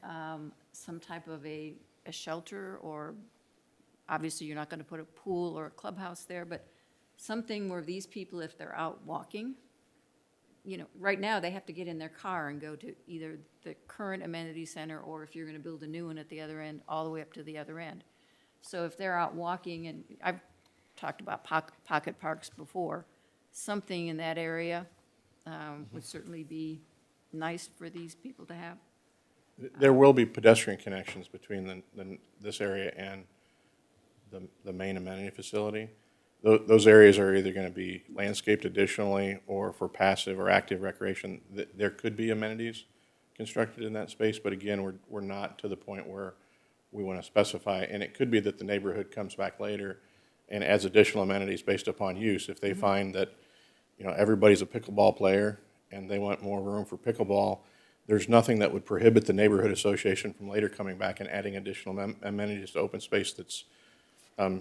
some type of a shelter, or obviously you're not going to put a pool or a clubhouse there, but something where these people, if they're out walking, you know, right now they have to get in their car and go to either the current amenity center, or if you're going to build a new one at the other end, all the way up to the other end. So if they're out walking, and I've talked about pocket parks before, something in that area would certainly be nice for these people to have. There will be pedestrian connections between this area and the main amenity facility. Those areas are either going to be landscaped additionally or for passive or active recreation. There could be amenities constructed in that space, but again, we're not to the point where we want to specify. And it could be that the neighborhood comes back later and adds additional amenities based upon use. If they find that, you know, everybody's a pickleball player and they want more room for pickleball, there's nothing that would prohibit the neighborhood association from later coming back and adding additional amenities to open space that's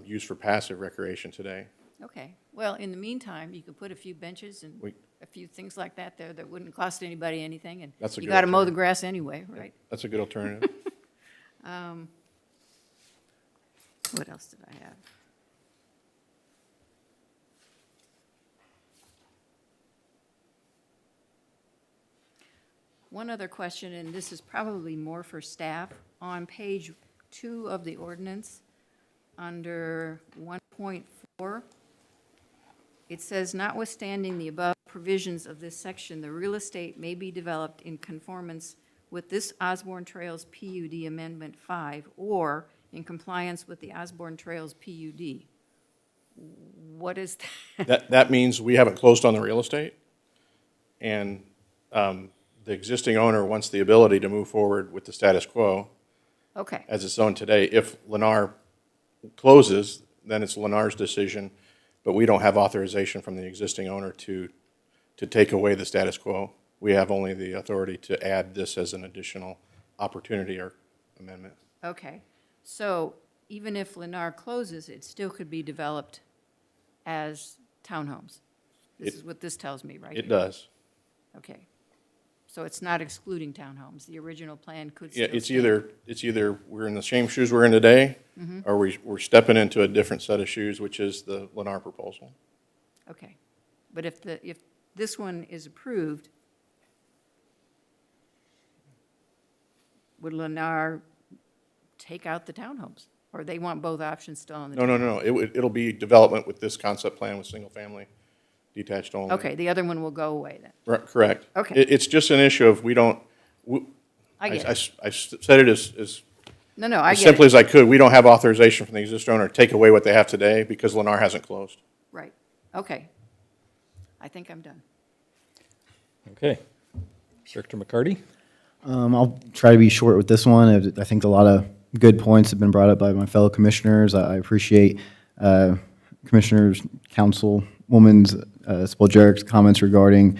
used for passive recreation today. Okay, well, in the meantime, you could put a few benches and a few things like that there that wouldn't cost anybody anything, and That's a you good got to mow the alternative. grass anyway, right? That's a good alternative. What else did I have? One other question, and this is probably more for staff. On page 2 of the ordinance, under 1.4, it says, notwithstanding the above provisions of this section, the real estate may be developed in conformance with this Osborne Trails PUD Amendment 5, or in compliance with the Osborne Trails PUD. What is that? That means we haven't closed on the real estate, and the existing owner wants the ability to move forward with the status quo Okay, as it's owned today. If Lennar closes, then it's Lennar's decision, but we don't have authorization from the existing owner to take away the status quo. We have only the authority to add this as an additional opportunity or amendment. okay. So even if Lennar closes, it still could be developed as townhomes? This is what this tells me, right? It does. Okay. So it's not excluding townhomes. The original plan could Yeah, still it's either we're in the same shoes we're in today, or we're stepping into a different set of shoes, which is the Lennar proposal. Okay. But if this one is approved, would Lennar take out the townhomes? Or they want both options still on the No, table? no, no, it'll be development with this concept plan with single-family detached only. Okay, the other one will go away then. Correct. Okay. It's just an issue of we don't, I get it. I said it as No, I as get simply it. as I could. We don't have authorization from the existing owner to take away what they have today because Lennar hasn't closed. Right. Okay. I think I'm done. Okay. Director McCarty? I'll try to be short with this one. I think a lot of good points have been brought up by my fellow commissioners. I appreciate Commissioners, Councilwoman's Spoljaric's comments regarding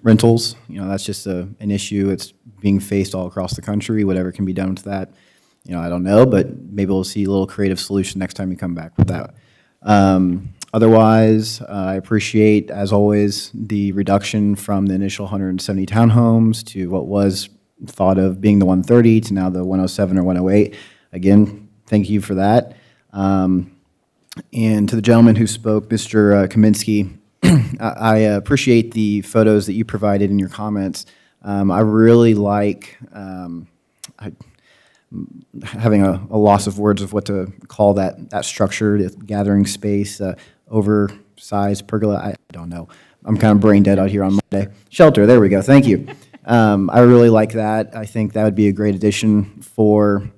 rentals. You know, that's just an issue. It's being faced all across the country. Whatever can be done with that, you know, I don't know, but maybe we'll see a little creative solution next time you come back with that. Otherwise, I appreciate, as always, the reduction from the initial 170 townhomes to what was thought of being the 130 to now the 107 or 108. Again, thank you for that. And to the gentleman who spoke, Mr. Kaminsky, I appreciate the photos that you provided in your comments. I really like having a loss of words of what to call that structure, the gathering space, oversized pergola. I don't know. I'm kind of brain dead out here on Monday. Shelter, there we go. Thank you. I really like that. I think that would be a great addition for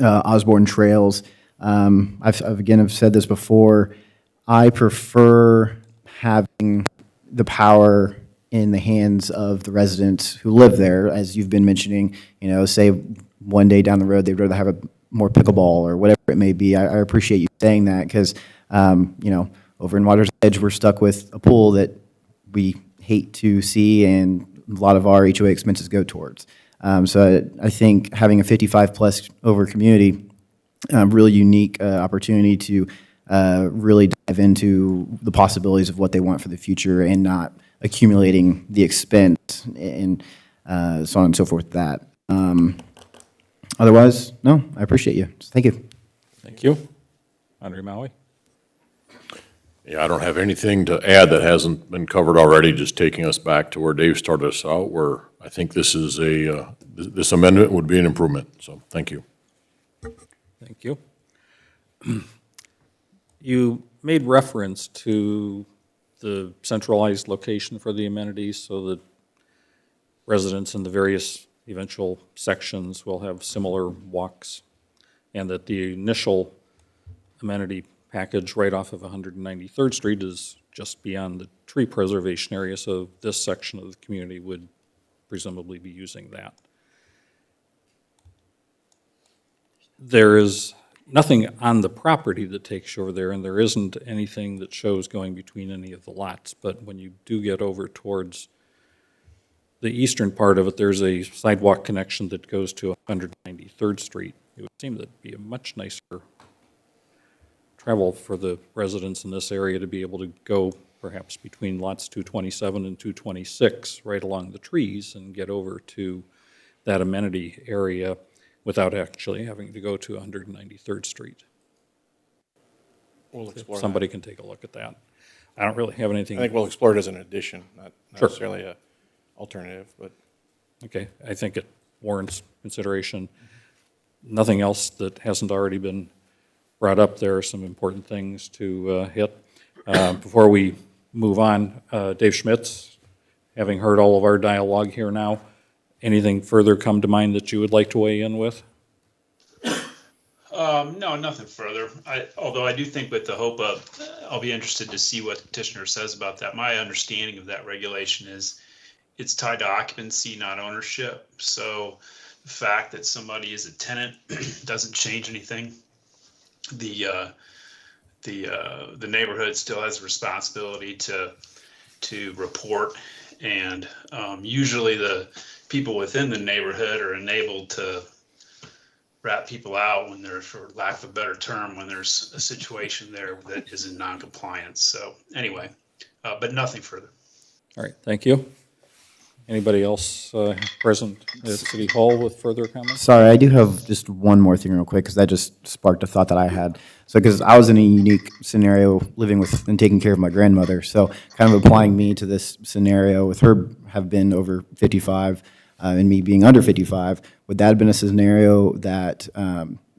Osborne Trails. I've said this before. I prefer having the power in the hands of the residents who live there, as you've been mentioning. You know, say one day down the road they'd rather have a more pickleball or whatever it may be. I appreciate you saying that because, you know, over in Water's Edge we're stuck with a pool that we hate to see and a lot of our HOA expenses go towards. So I think having a 55+ over community, really unique opportunity to really dive into the possibilities of what they want for the future and not accumulating the expense and so on and so forth with that. Otherwise, no, I appreciate you. Thank you. Thank you. Andre Maui? Yeah, I don't have anything to add that hasn't been covered already, just taking us back to where Dave started us out, where I think this is this amendment would be an improvement, so thank you. Thank you. You made reference to the centralized location for the amenities so that residents in the various eventual sections will have similar walks, and that the initial amenity package right off of 193rd Street is just beyond the tree preservation area, so this section of the community would presumably be using that. There is nothing on the property that takes you over there, and there isn't anything that shows going between any of the lots, but when you do get over towards the eastern part of it, there's a sidewalk connection that goes to 193rd Street. It would seem that'd be a much nicer travel for the residents in this area to be able to go perhaps between lots 227 and 226, right along the trees, and get over to that amenity area without actually having to go to 193rd Street. We'll explore that. Somebody can take a look at that. I don't really have anything. I think we'll explore it as an addition, not Sure. necessarily a alternative, but. Okay, I think it warrants consideration. Nothing else that hasn't already been brought up. There are some important things to hit. Before we move on, Dave Schmitz, having heard all of our dialogue here now, anything further come to mind that you would like to weigh in with? No, nothing further. Although I do think with the hope of, I'll be interested to see what the petitioner says about that. My understanding of that regulation is it's tied to occupancy, not ownership. So the fact that somebody is a tenant doesn't change anything. The neighborhood still has a responsibility to report, and usually the people within the neighborhood are enabled to rat people out when there's, for lack of a better term, when there's a situation there that is in non-compliance. So anyway, but nothing further. All right, thank you. Anybody else present at City Hall with further comments? Sorry, I do have just one more thing real quick, because that just sparked a thought that I had. So, because I was in a unique scenario living with and taking care of my grandmother, so kind of applying me to this scenario with her have been over 55 and me being under 55, would that have been a scenario that,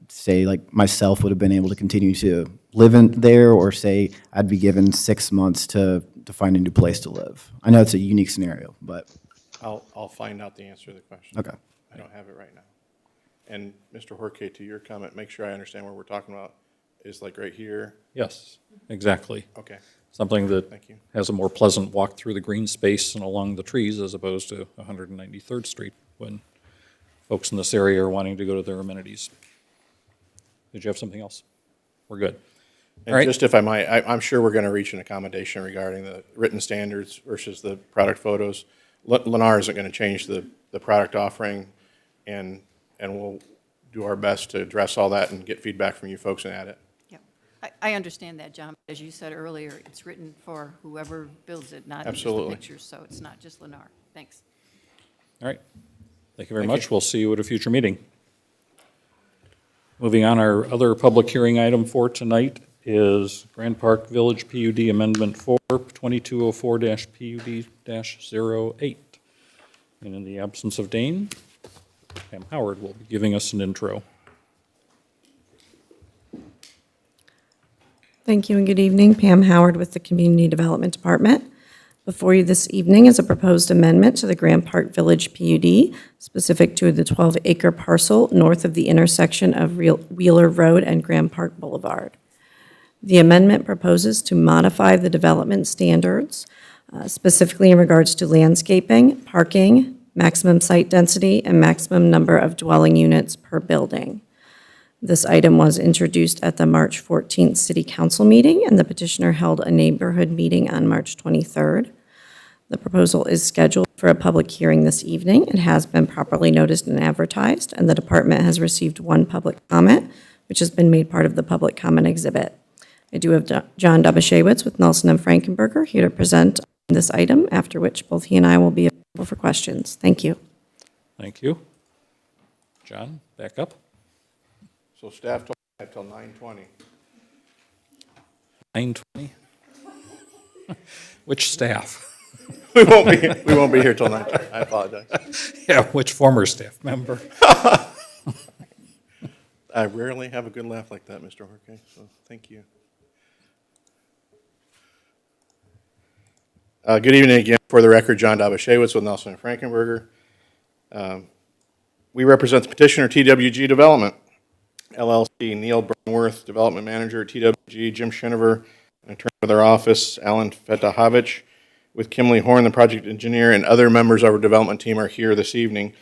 say, like myself would have been able to continue to live in there, or say I'd be given 6 months to find a new place to live? I know it's a unique scenario, but, I'll find out the answer to the question. okay. I don't have it right now. And Mr. Horke, to your comment, make sure I understand what we're talking about, is like right here? Yes, exactly. Okay, Something that thank you. has a more pleasant walk through the green space and along the trees as opposed to 193rd Street when folks in this area are wanting to go to their amenities. Did you have something else? We're good. All And right. just if I might, I'm sure we're going to reach an accommodation regarding the written standards versus the product photos. Lennar isn't going to change the product offering, and we'll do our best to address all that and get feedback from you folks and add it. Yeah, I understand that, John. As you said earlier, it's written for whoever builds it, not just the Absolutely. pictures, so it's not just Lennar. Thanks. All right. Thank you very Thank much. you. We'll see you at a future meeting. Moving on, our other public hearing item for tonight is Grand Park Village PUD Amendment 4, 2204-PUD-08. And in the absence of Dane, Pam Howard will be giving us an intro. Thank you and good evening. Pam Howard with the Community Development Department. Before you this evening is a proposed amendment to the Grand Park Village PUD specific to the 12-acre parcel north of the intersection of Wheeler Road and Grand Park Boulevard. The amendment proposes to modify the development standards, specifically in regards to landscaping, parking, maximum site density, and maximum number of dwelling units per building. This item was introduced at the March 14th City Council meeting, and the petitioner held a neighborhood meeting on March 23rd. The proposal is scheduled for a public hearing this evening. It has been properly noticed and advertised, and the department has received one public comment, which has been made part of the public comment exhibit. I do have John Dobashewitz with Nelson and Frankenberger here to present on this item, after which both he and I will be available for questions. Thank you. Thank you. John, back up. So staff told me I have till 9:20. 9:20. Which staff? We won't be here till 9:20. I apologize. Yeah, which former staff member? I rarely have a good laugh like that, Mr. Horke, so thank you. Good evening again. For the record, John Dobashewitz with Nelson and Frankenberger. We represent the petitioner, TWG Development, LLC. Neil Brunworth, Development Manager at TWG, Jim Schinover, an attorney with our office, Alan Fetahovich, with Kimley Horn, the project engineer, and other members of our development team are here this evening.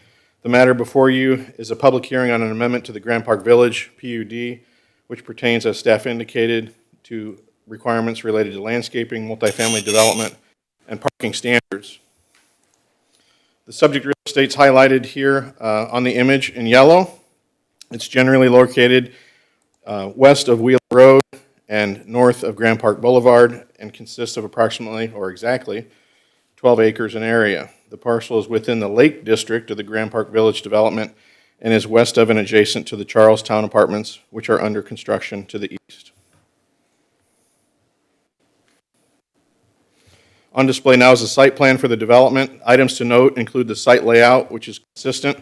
The matter before you is a public hearing on an amendment to the Grand Park Village PUD, which pertains, as staff indicated, to requirements related to landscaping, multifamily development, and parking standards. The subject real estate is highlighted here on the image in yellow. It's generally located west of Wheeler Road and north of Grand Park Boulevard, and consists of approximately, or exactly, 12 acres in area. The parcel is within the Lake District of the Grand Park Village development and is west of and adjacent to the Charlestown Apartments, which are under construction to the east. On display now is the site plan for the development. Items to note include the site layout, which is consistent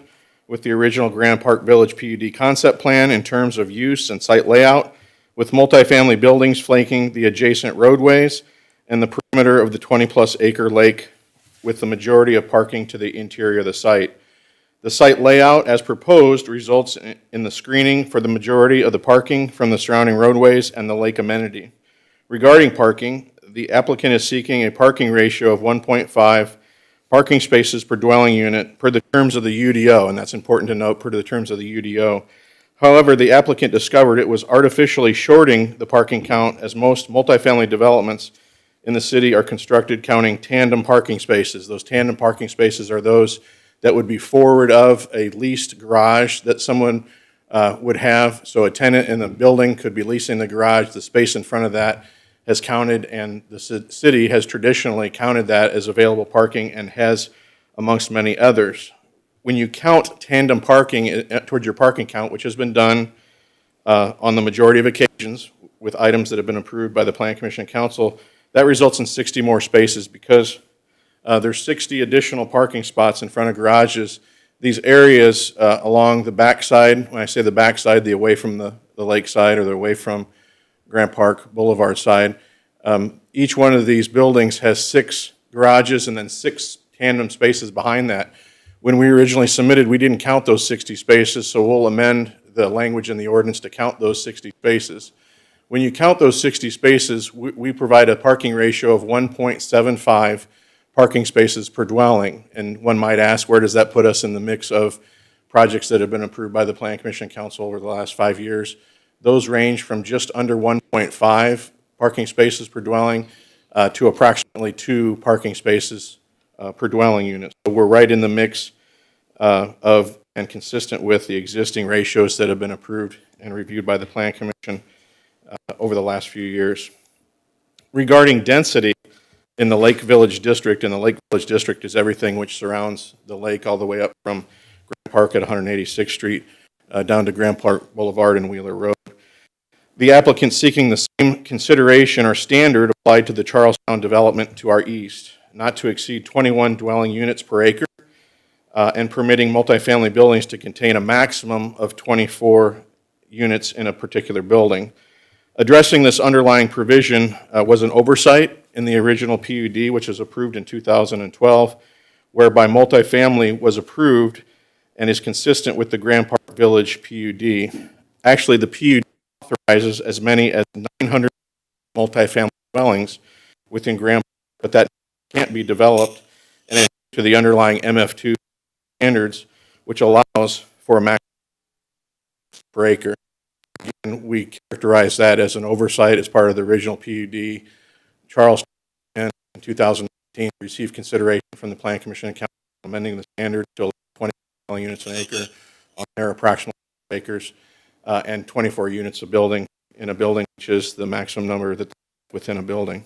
with the original Grand Park Village PUD concept plan in terms of use and site layout, with multifamily buildings flanking the adjacent roadways and the perimeter of the 20-plus acre lake, with the majority of parking to the interior of the site. The site layout, as proposed, results in the screening for the majority of the parking from the surrounding roadways and the lake amenity. Regarding parking, the applicant is seeking a parking ratio of 1.5 parking spaces per dwelling unit per the terms of the UDO, and that's important to note, per the terms of the UDO. However, the applicant discovered it was artificially shorting the parking count, as most multifamily developments in the city are constructed counting tandem parking spaces. Those tandem parking spaces are those that would be forward of a leased garage that someone would have. So a tenant in the building could be leasing the garage. The space in front of that has counted, and the city has traditionally counted that as available parking and has amongst many others. When you count tandem parking towards your parking count, which has been done on the majority of occasions with items that have been approved by the Plan Commission and Council, that results in 60 more spaces because there's 60 additional parking spots in front of garages. These areas along the backside, when I say the backside, the away from the lake side or the away from Grant Park Boulevard side, each one of these buildings has 6 garages and then 6 tandem spaces behind that. When we originally submitted, we didn't count those 60 spaces, so we'll amend the language in the ordinance to count those 60 spaces. When you count those 60 spaces, we provide a parking ratio of 1.75 parking spaces per dwelling. And one might ask, where does that put us in the mix of projects that have been approved by the Plan Commission and Council over the last 5 years? Those range from just under 1.5 parking spaces per dwelling to approximately 2 parking spaces per dwelling unit. So we're right in the mix of and consistent with the existing ratios that have been approved and reviewed by the Plan Commission over the last few years. Regarding density in the Lake Village District, and the Lake Village District is everything which surrounds the lake all the way up from Grant Park at 186th Street down to Grant Park Boulevard and Wheeler Road. The applicant seeking the same consideration or standard applied to the Charlestown development to our east, not to exceed 21 dwelling units per acre, and permitting multifamily buildings to contain a maximum of 24 units in a particular building. Addressing this underlying provision was an oversight in the original PUD, which was approved in 2012, whereby multifamily was approved and is consistent with the Grand Park Village PUD. Actually, the PUD authorizes as many as 900 multifamily dwellings within Grand Park, but that can't be developed and to the underlying MF2 standards, which allows for a maximum per acre. And we characterize that as an oversight as part of the original PUD. Charlestown in 2019 received consideration from the Plan Commission and Council amending the standard to 20 units an acre on their approximately acres and 24 units of building in a building, which is the maximum number that's within a building.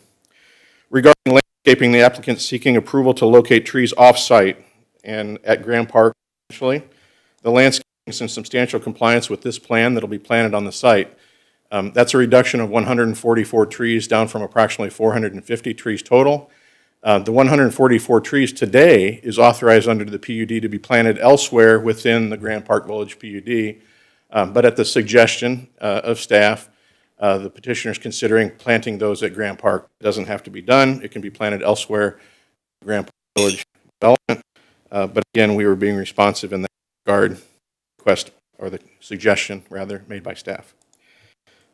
Regarding landscaping, the applicant seeking approval to locate trees off-site and at Grand Park, essentially. The landscaping is in substantial compliance with this plan that will be planted on the site. That's a reduction of 144 trees down from approximately 450 trees total. The 144 trees today is authorized under the PUD to be planted elsewhere within the Grand Park Village PUD, but at the suggestion of staff, the petitioner is considering planting those at Grand Park. It doesn't have to be done. It can be planted elsewhere in Grand Park Village development. But again, we were being responsive in that regard, request, or the suggestion, rather, made by staff.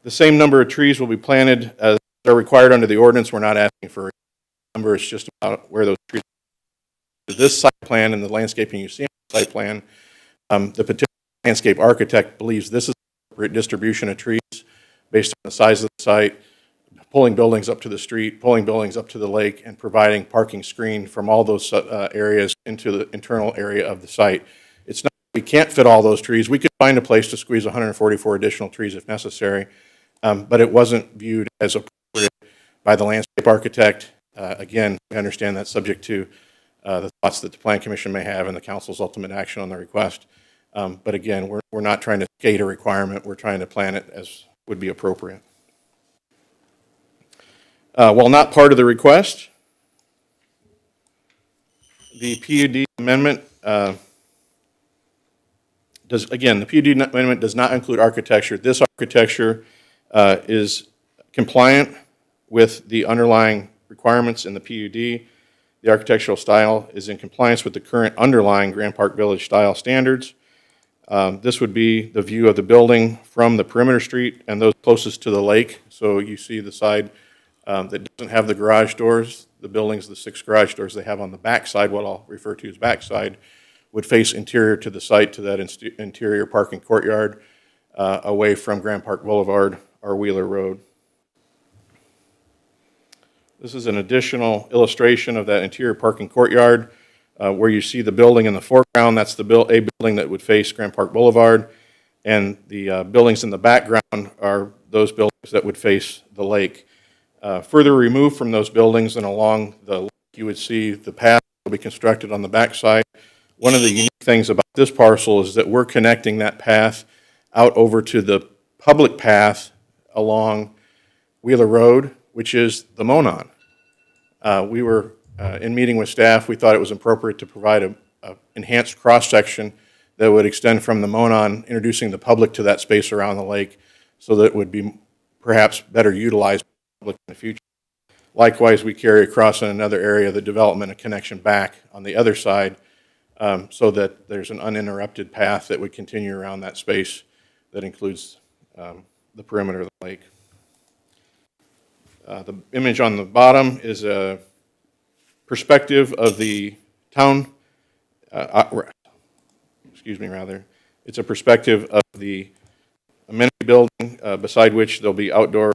The same number of trees will be planted as are required under the ordinance. We're not asking for a number. It's just about where those trees are. This site plan and the landscaping you see on the site plan, the petitioner landscape architect believes this is the appropriate distribution of trees based on the size of the site, pulling buildings up to the street, pulling buildings up to the lake, and providing parking screen from all those areas into the internal area of the site. It's not, we can't fit all those trees. We could find a place to squeeze 144 additional trees if necessary, but it wasn't viewed as appropriate by the landscape architect. Again, we understand that's subject to the thoughts that the Plan Commission may have and the Council's ultimate action on the request. But again, we're not trying to skate a requirement. We're trying to plan it as would be appropriate. While not part of the request, the PUD amendment the PUD amendment does not include architecture. This architecture is compliant with the underlying requirements in the PUD. The architectural style is in compliance with the current underlying Grand Park Village style standards. This would be the view of the building from the perimeter street and those closest to the lake. So you see the side that doesn't have the garage doors. The buildings, the 6 garage doors they have on the back side, what I'll refer to as back side, would face interior to the site, to that interior parking courtyard, away from Grand Park Boulevard or Wheeler Road. This is an additional illustration of that interior parking courtyard where you see the building in the foreground. That's a building that would face Grand Park Boulevard, and the buildings in the background are those buildings that would face the lake. Further removed from those buildings and along the lake, you would see the path will be constructed on the backside. One of the unique things about this parcel is that we're connecting that path out over to the public path along Wheeler Road, which is the Monon. We were in meeting with staff, we thought it was appropriate to provide a enhanced cross-section that would extend from the Monon, introducing the public to that space around the lake so that it would be perhaps better utilized by the public in the future. Likewise, we carry across in another area the development and connection back on the other side so that there's an uninterrupted path that would continue around that space that includes the perimeter of the lake. The image on the bottom is a perspective of the town, it's a perspective of the amenity building beside which there'll be outdoor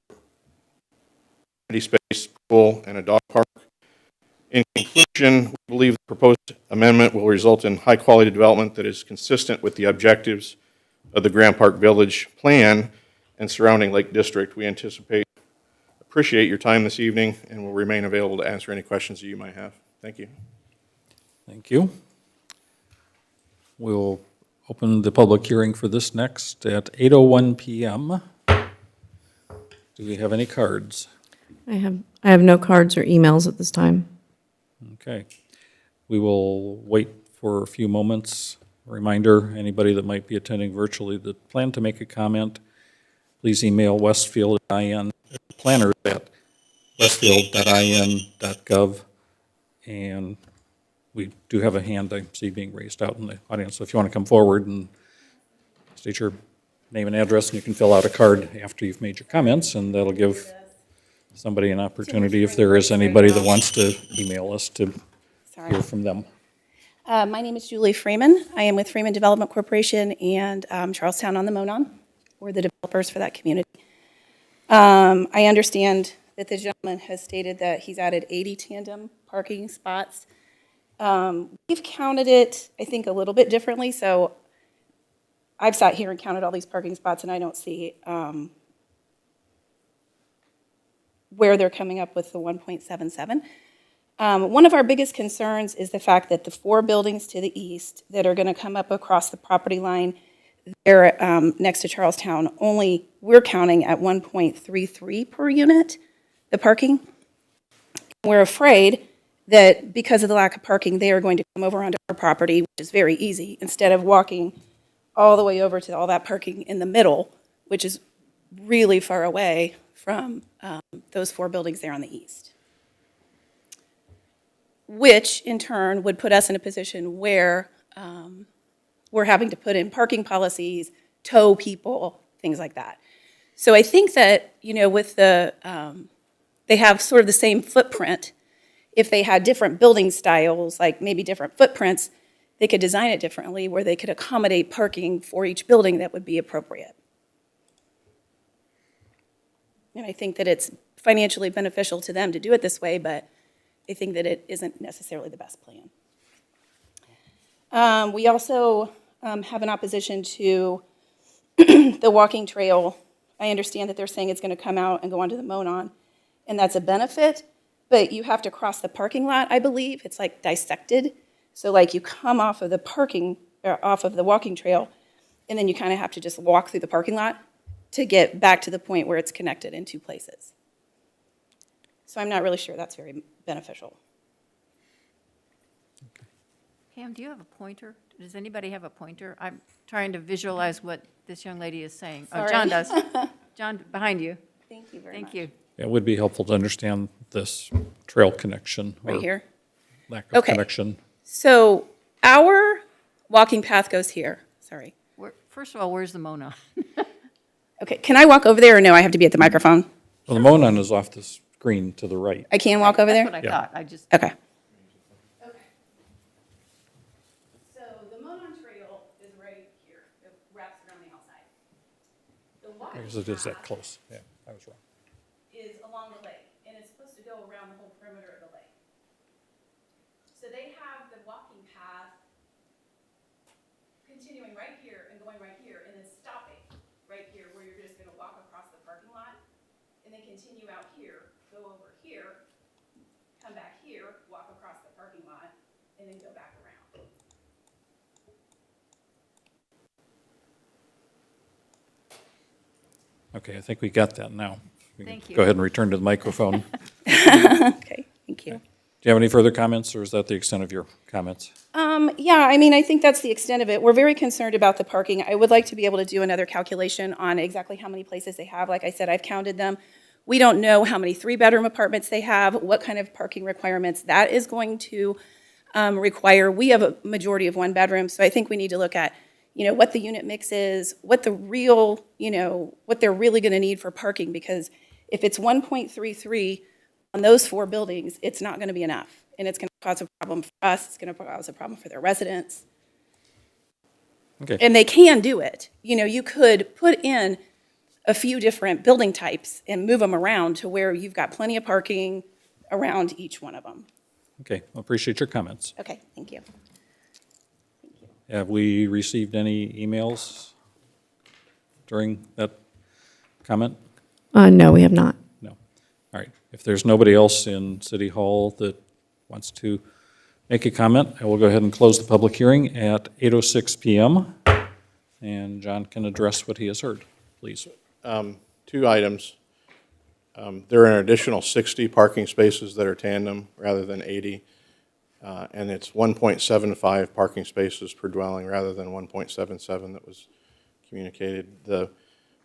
amenity space, pool, and a dog park. In conclusion, we believe the proposed amendment will result in high-quality development that is consistent with the objectives of the Grand Park Village plan and surrounding Lake District. We appreciate your time this evening and will remain available to answer any questions that you might have. Thank you. Thank you. We'll open the public hearing for this next at 8:01 PM. Do we have any cards? I have no cards or emails at this time. Okay. We will wait for a few moments. Reminder, anybody that might be attending virtually that plan to make a comment, please email planners@westfield.in.gov. And we do have a hand I see being raised out in the audience. So if you want to come forward and state your name and address, and you can fill out a card after you've made your comments, and that'll give somebody an opportunity, if there is anybody that wants to email us, to hear from them. My name is Julie Freeman. I am with Freeman Development Corporation and Charlestown on the Monon. We're the developers for that community. I understand that the gentleman has stated that he's added 80 tandem parking spots. We've counted it, I think, a little bit differently. So I've sat here and counted all these parking spots, and I don't see where they're coming up with the 1.77. One of our biggest concerns is the fact that the 4 buildings to the east that are going to come up across the property line there next to Charlestown, we're counting at 1.33 per unit, the parking. We're afraid that because of the lack of parking, they are going to come over onto our property, which is very easy, instead of walking all the way over to all that parking in the middle, which is really far away from those 4 buildings there on the east. Which, in turn, would put us in a position where we're having to put in parking policies, tow people, things like that. So I think that, with they have sort of the same footprint. If they had different building styles, like maybe different footprints, they could design it differently where they could accommodate parking for each building that would be appropriate. And I think that it's financially beneficial to them to do it this way, but I think that it isn't necessarily the best plan. We also have an opposition to the walking trail. I understand that they're saying it's going to come out and go onto the Monon, and that's a benefit, but you have to cross the parking lot, I believe. It's like dissected. So like you come off of the walking trail, and then you kind of have to just walk through the parking lot to get back to the point where it's connected in 2 places. So I'm not really sure that's very beneficial. Pam, do you have a pointer? Does anybody have a pointer? I'm trying to visualize what this young lady is saying. Oh, Sorry. John does. John, behind you. Thank you very much. Thank you. It would be helpful to understand this trail connection. Right or here? lack of connection. So our walking path goes here. Sorry. First of all, where's the Mona? Okay, can I walk over there or no, I have to be at the microphone? Well, the Monon is off the screen to the right. I can walk over there? That's what I thought. I just. Okay. So the Monon Trail is right here. It wraps around the outside. The walking Because it is that close. Yeah, I was wrong. is along the lake, and it's supposed to go around the whole perimeter of the lake. So they have the walking path continuing right here and going right here, and then stopping right here where you're just gonna walk across the parking lot, and then continue out here, go over here, come back here, walk across the parking lot, and then go back around. Okay, I think we got that now. We can Thank you. Go ahead and return to the microphone. Okay, thank you. Do you have any further comments, or is that the extent of your comments? Yeah, I mean, I think that's the extent of it. We're very concerned about the parking. I would like to be able to do another calculation on exactly how many places they have. Like I said, I've counted them. We don't know how many three-bedroom apartments they have, what kind of parking requirements that is going to require. We have a majority of one bedroom, so I think we need to look at, what the unit mix is, what the real, what they're really going to need for parking, because if it's 1.33 on those 4 buildings, it's not going to be enough. And it's going to cause a problem for us, it's going to cause a problem for their residents. Okay. And they can do it. You could put in a few different building types and move them around to where you've got plenty of parking around each one of them. Okay, I appreciate your comments. Okay, thank you. Have we received any emails during that comment? No, we have not. No. All right. If there's nobody else in City Hall that wants to make a comment, I will go ahead and close the public hearing at 8:06 PM. And John can address what he has heard, please. 2 items. There are an additional 60 parking spaces that are tandem rather than 80. And it's 1.75 parking spaces per dwelling rather than 1.77 that was communicated. The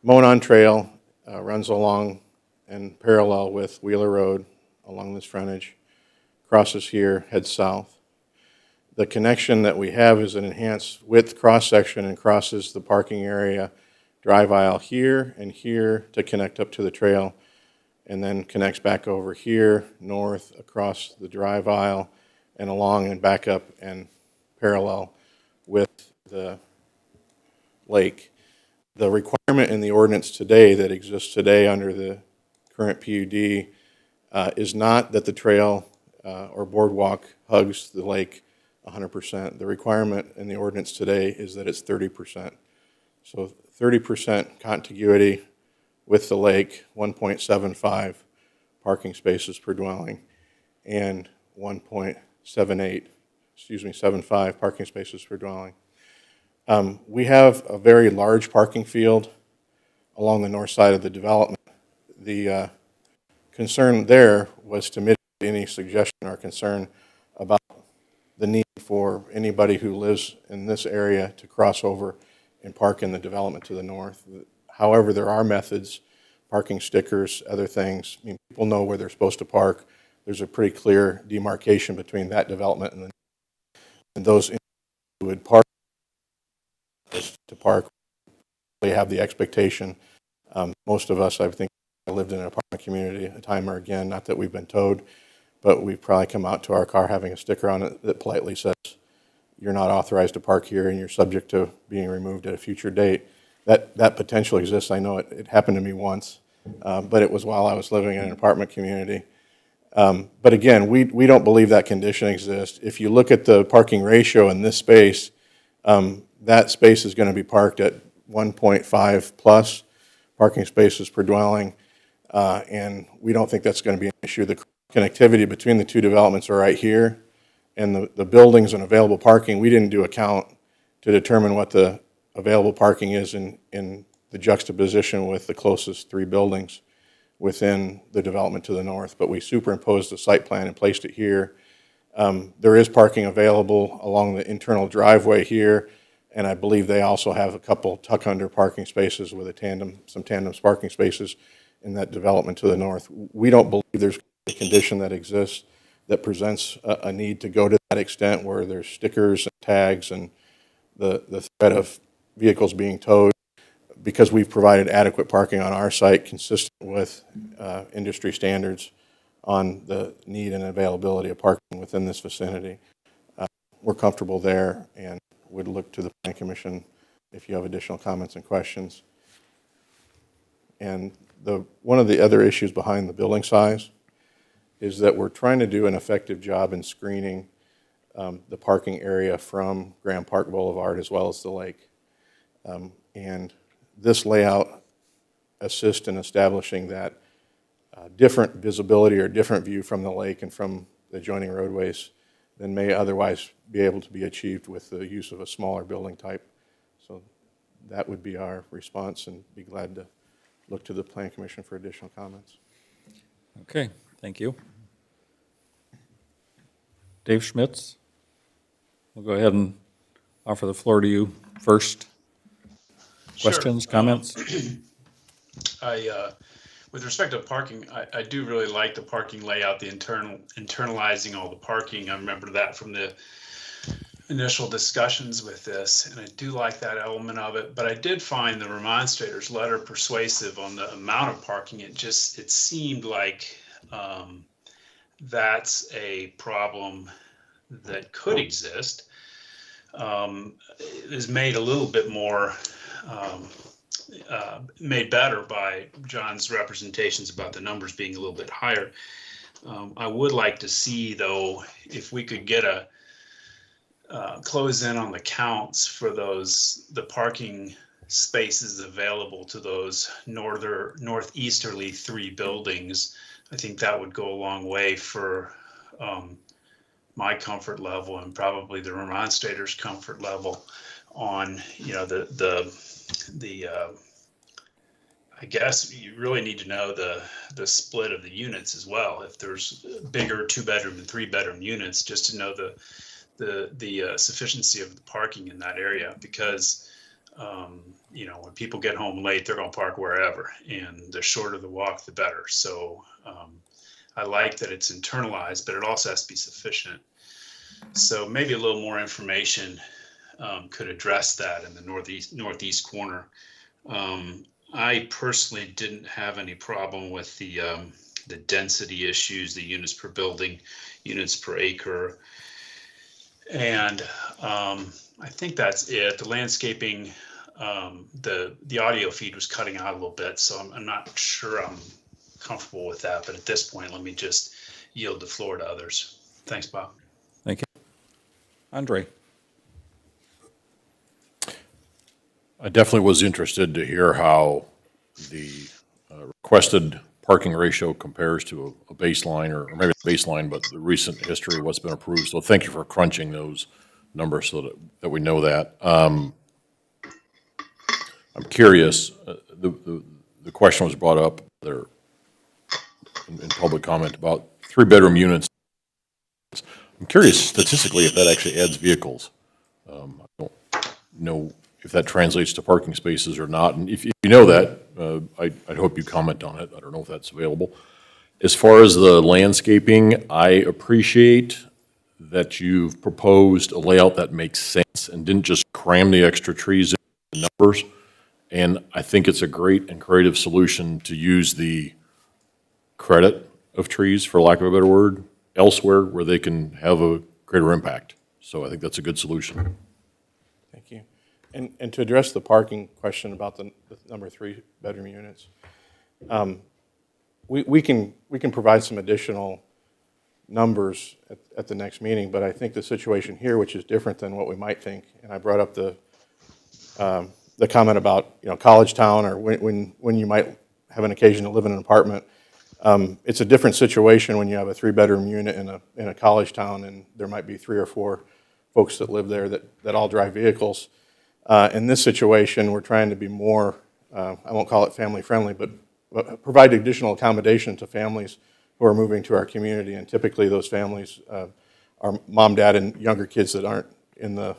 Monon Trail runs along and parallel with Wheeler Road along this frontage, crosses here, heads south. The connection that we have is an enhanced width cross-section and crosses the parking area, drive aisle here and here to connect up to the trail, and then connects back over here, north, across the drive aisle, and along and back up and parallel with the lake. The requirement in the ordinance today that exists today under the current PUD is not that the trail or boardwalk hugs the lake 100%. The requirement in the ordinance today is that it's 30%. So 30% contiguity with the lake, 1.75 parking spaces per dwelling, and 75 parking spaces per dwelling. We have a very large parking field along the north side of the development. The concern there was to mitigate any suggestion or concern about the need for anybody who lives in this area to cross over and park in the development to the north. However, there are methods, parking stickers, other things. I mean, people know where they're supposed to park. There's a pretty clear demarcation between that development and those who would park to park. They have the expectation. Most of us, I think, lived in an apartment community a time or again, not that we've been towed, but we've probably come out to our car having a sticker on it that politely says, you're not authorized to park here and you're subject to being removed at a future date. That potential exists. I know it happened to me once, but it was while I was living in an apartment community. But again, we don't believe that condition exists. If you look at the parking ratio in this space, that space is going to be parked at 1.5 plus parking spaces per dwelling, and we don't think that's going to be an issue. The connectivity between the 2 developments are right here, and the buildings and available parking, we didn't do a count to determine what the available parking is in the juxtaposition with the closest 3 buildings within the development to the north, but we superimposed the site plan and placed it here. There is parking available along the internal driveway here, and I believe they also have a couple tuck-under parking spaces with some tandem parking spaces in that development to the north. We don't believe there's a condition that exists that presents a need to go to that extent where there's stickers and tags and the threat of vehicles being towed, because we've provided adequate parking on our site consistent with industry standards on the need and availability of parking within this vicinity. We're comfortable there and would look to the Planning Commission if you have additional comments and questions. And one of the other issues behind the building size is that we're trying to do an effective job in screening the parking area from Grand Park Boulevard as well as the lake. And this layout assists in establishing that different visibility or different view from the lake and from the adjoining roadways than may otherwise be able to be achieved with the use of a smaller building type. So that would be our response, and be glad to look to the Plan Commission for additional comments. Okay, thank you. Dave Schmitz, we'll go ahead and offer the floor to you first. Sure. Questions, comments? With respect to parking, I do really like the parking layout, the internalizing all the parking. I remember that from the initial discussions with this, and I do like that element of it. But I did find the remonstrator's letter persuasive on the amount of parking. It seemed like that's a problem that could exist. It is made a little bit more made better by John's representations about the numbers being a little bit higher. I would like to see, though, if we could get a close in on the counts for the parking spaces available to those northeasterly 3 buildings. I think that would go a long way for my comfort level, and probably the remonstrator's comfort level on, I guess you really need to know the split of the units as well. If there's bigger 2-bedroom and 3-bedroom units, just to know the sufficiency of the parking in that area, because when people get home late, they're going to park wherever, and the shorter the walk, the better. So I like that it's internalized, but it also has to be sufficient. So maybe a little more information could address that in the northeast corner. I personally didn't have any problem with the density issues, the units per building, units per acre. And I think that's it. The landscaping, the audio feed was cutting out a little bit, so I'm not sure I'm comfortable with that. But at this point, let me just yield the floor to others. Thanks, Bob. Thank you. Andre? I definitely was interested to hear how the requested parking ratio compares to a baseline, or maybe a baseline, but the recent history of what's been approved. So thank you for crunching those numbers so that we know that. I'm curious, the question was brought up there in public comment about 3-bedroom units. I'm curious statistically if that actually adds vehicles. I don't know if that translates to parking spaces or not. And if you know that, I'd hope you comment on it. I don't know if that's available. As far as the landscaping, I appreciate that you've proposed a layout that makes sense and didn't just cram the extra trees in the numbers. And I think it's a great and creative solution to use the credit of trees, for lack of a better word, elsewhere where they can have a greater impact. So I think that's a good solution. Thank you. And to address the parking question about the number 3-bedroom units, we can provide some additional numbers at the next meeting, but I think the situation here, which is different than what we might think, and I brought up the comment about college town, or when you might have an occasion to live in an apartment. It's a different situation when you have a 3-bedroom unit in a college town, and there might be 3 or 4 folks that live there that all drive vehicles. In this situation, we're trying to be more, I won't call it family friendly, but provide additional accommodation to families who are moving to our community. And typically those families are mom, dad, and younger kids that aren't in the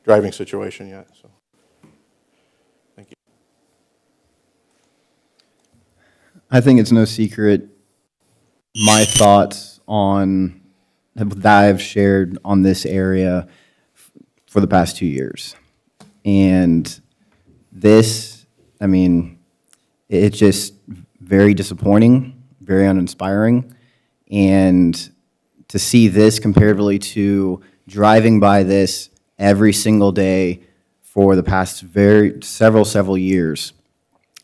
driving situation yet. So, thank you. I think it's no secret my thoughts on that I've shared on this area for the past 2 years. And this, it's just very disappointing, very uninspiring. And to see this comparatively to driving by this every single day for the past several years,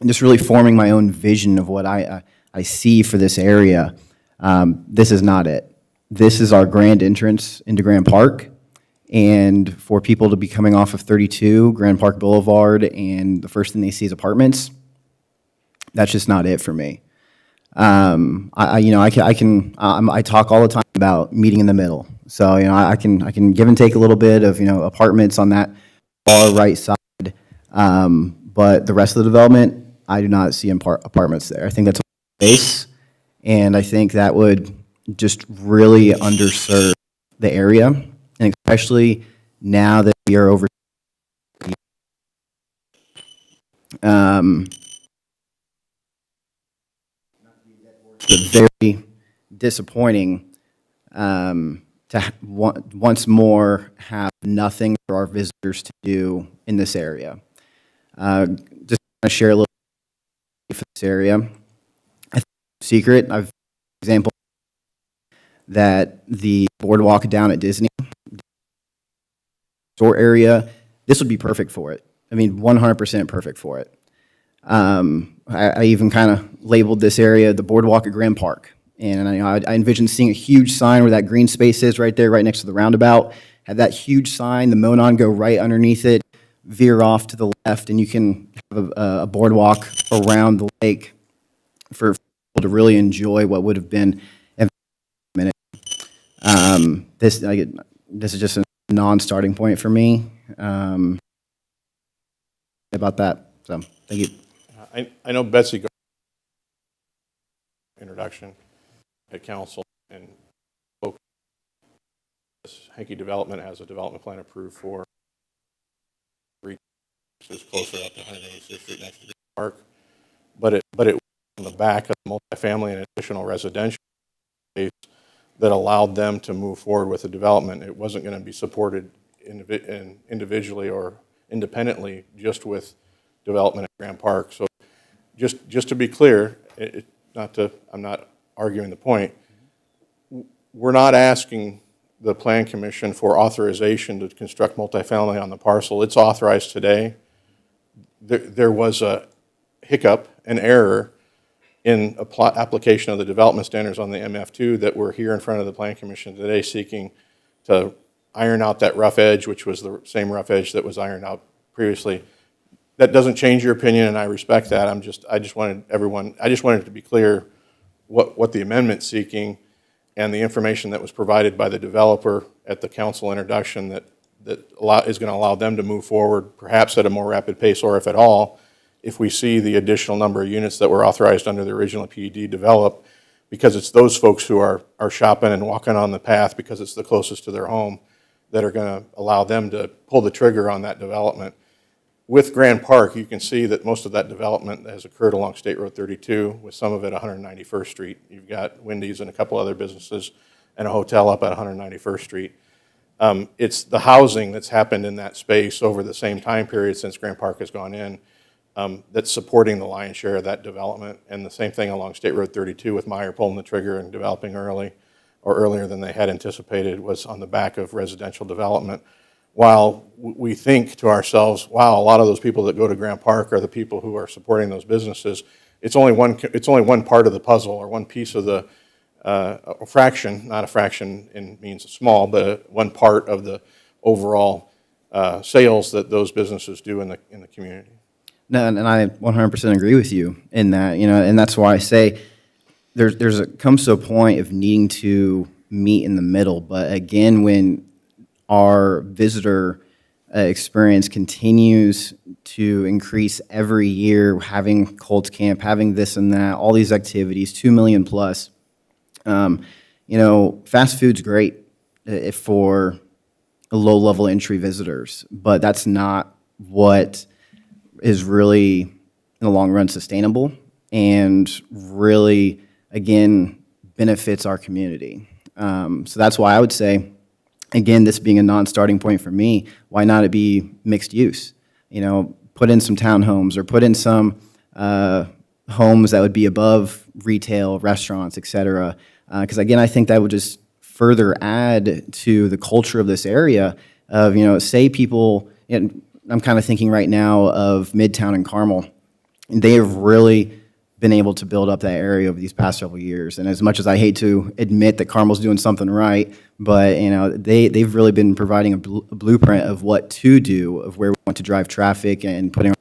and just really forming my own vision of what I see for this area, this is not it. This is our grand entrance into Grand Park. And for people to be coming off of 32, Grand Park Boulevard, and the first thing they see is apartments, that's just not it for me. I talk all the time about meeting in the middle. So, I can give and take a little bit of, apartments on that far right side. But the rest of the development, I do not see apartments there. I think that's a space, and I think that would just really underserve the area, and especially now that we are over. It's very disappointing once more have nothing for our visitors to do in this area. Just want to share a little for this area. I think secret, I've example that the boardwalk down at Disney resort area, this would be perfect for it. I mean, 100% perfect for it. I even kind of labeled this area the boardwalk at Grand Park. And I envisioned seeing a huge sign where that green space is right there, right next to the roundabout. Have that huge sign, the Monon go right underneath it, veer off to the left, and you can have a boardwalk around the lake for people to really enjoy what would have been a minute. This is just a non-starting point for me about that. So, thank you. I know Betsy introduction at council, and this Hankey development has a development plan approved for is closer up to 186th Street next to the park, but it was on the back of multifamily and additional residential space that allowed them to move forward with the development. It wasn't going to be supported individually or independently, just with development at Grand Park. So just to be clear, I'm not arguing the point. We're not asking the Plan Commission for authorization to construct multifamily on the parcel. It's authorized today. There was a hiccup, an error in application of the development standards on the MF2 that we're here in front of the Plan Commission today seeking to iron out that rough edge, which was the same rough edge that was ironed out previously. That doesn't change your opinion, and I respect that. I just wanted it to be clear what the amendment's seeking and the information that was provided by the developer at the council introduction that is going to allow them to move forward, perhaps at a more rapid pace, or if at all, if we see the additional number of units that were authorized under the original PUD develop, because it's those folks who are shopping and walking on the path because it's the closest to their home that are going to allow them to pull the trigger on that development. With Grand Park, you can see that most of that development has occurred along State Road 32, with some of it 191st Street. You've got Wendy's and a couple other businesses and a hotel up at 191st Street. It's the housing that's happened in that space over the same time period since Grand Park has gone in that's supporting the lion's share of that development. And the same thing along State Road 32 with Meyer pulling the trigger and developing early, or earlier than they had anticipated, was on the back of residential development. While we think to ourselves, wow, a lot of those people that go to Grand Park are the people who are supporting those businesses, it's only one part of the puzzle, or one piece of the a fraction, not a fraction in means small, but one part of the overall sales that those businesses do in the community. No, and I 100% agree with you in that, and that's why I say comes to a point of needing to meet in the middle. But again, when our visitor experience continues to increase every year, having Colts Camp, having this and that, all these activities, 2 million plus. Fast food's great for low-level entry visitors, but that's not what is really, in the long run, sustainable and really, again, benefits our community. So that's why I would say, again, this being a non-starting point for me, why not it be mixed use? Put in some townhomes or put in some homes that would be above retail, restaurants, et cetera. Because again, I think that would just further add to the culture of this area of, say people, and I'm kind of thinking right now of Midtown and Carmel. They have really been able to build up that area over these past several years. And as much as I hate to admit that Carmel's doing something right, but they've really been providing a blueprint of what to do, of where we want to drive traffic and putting.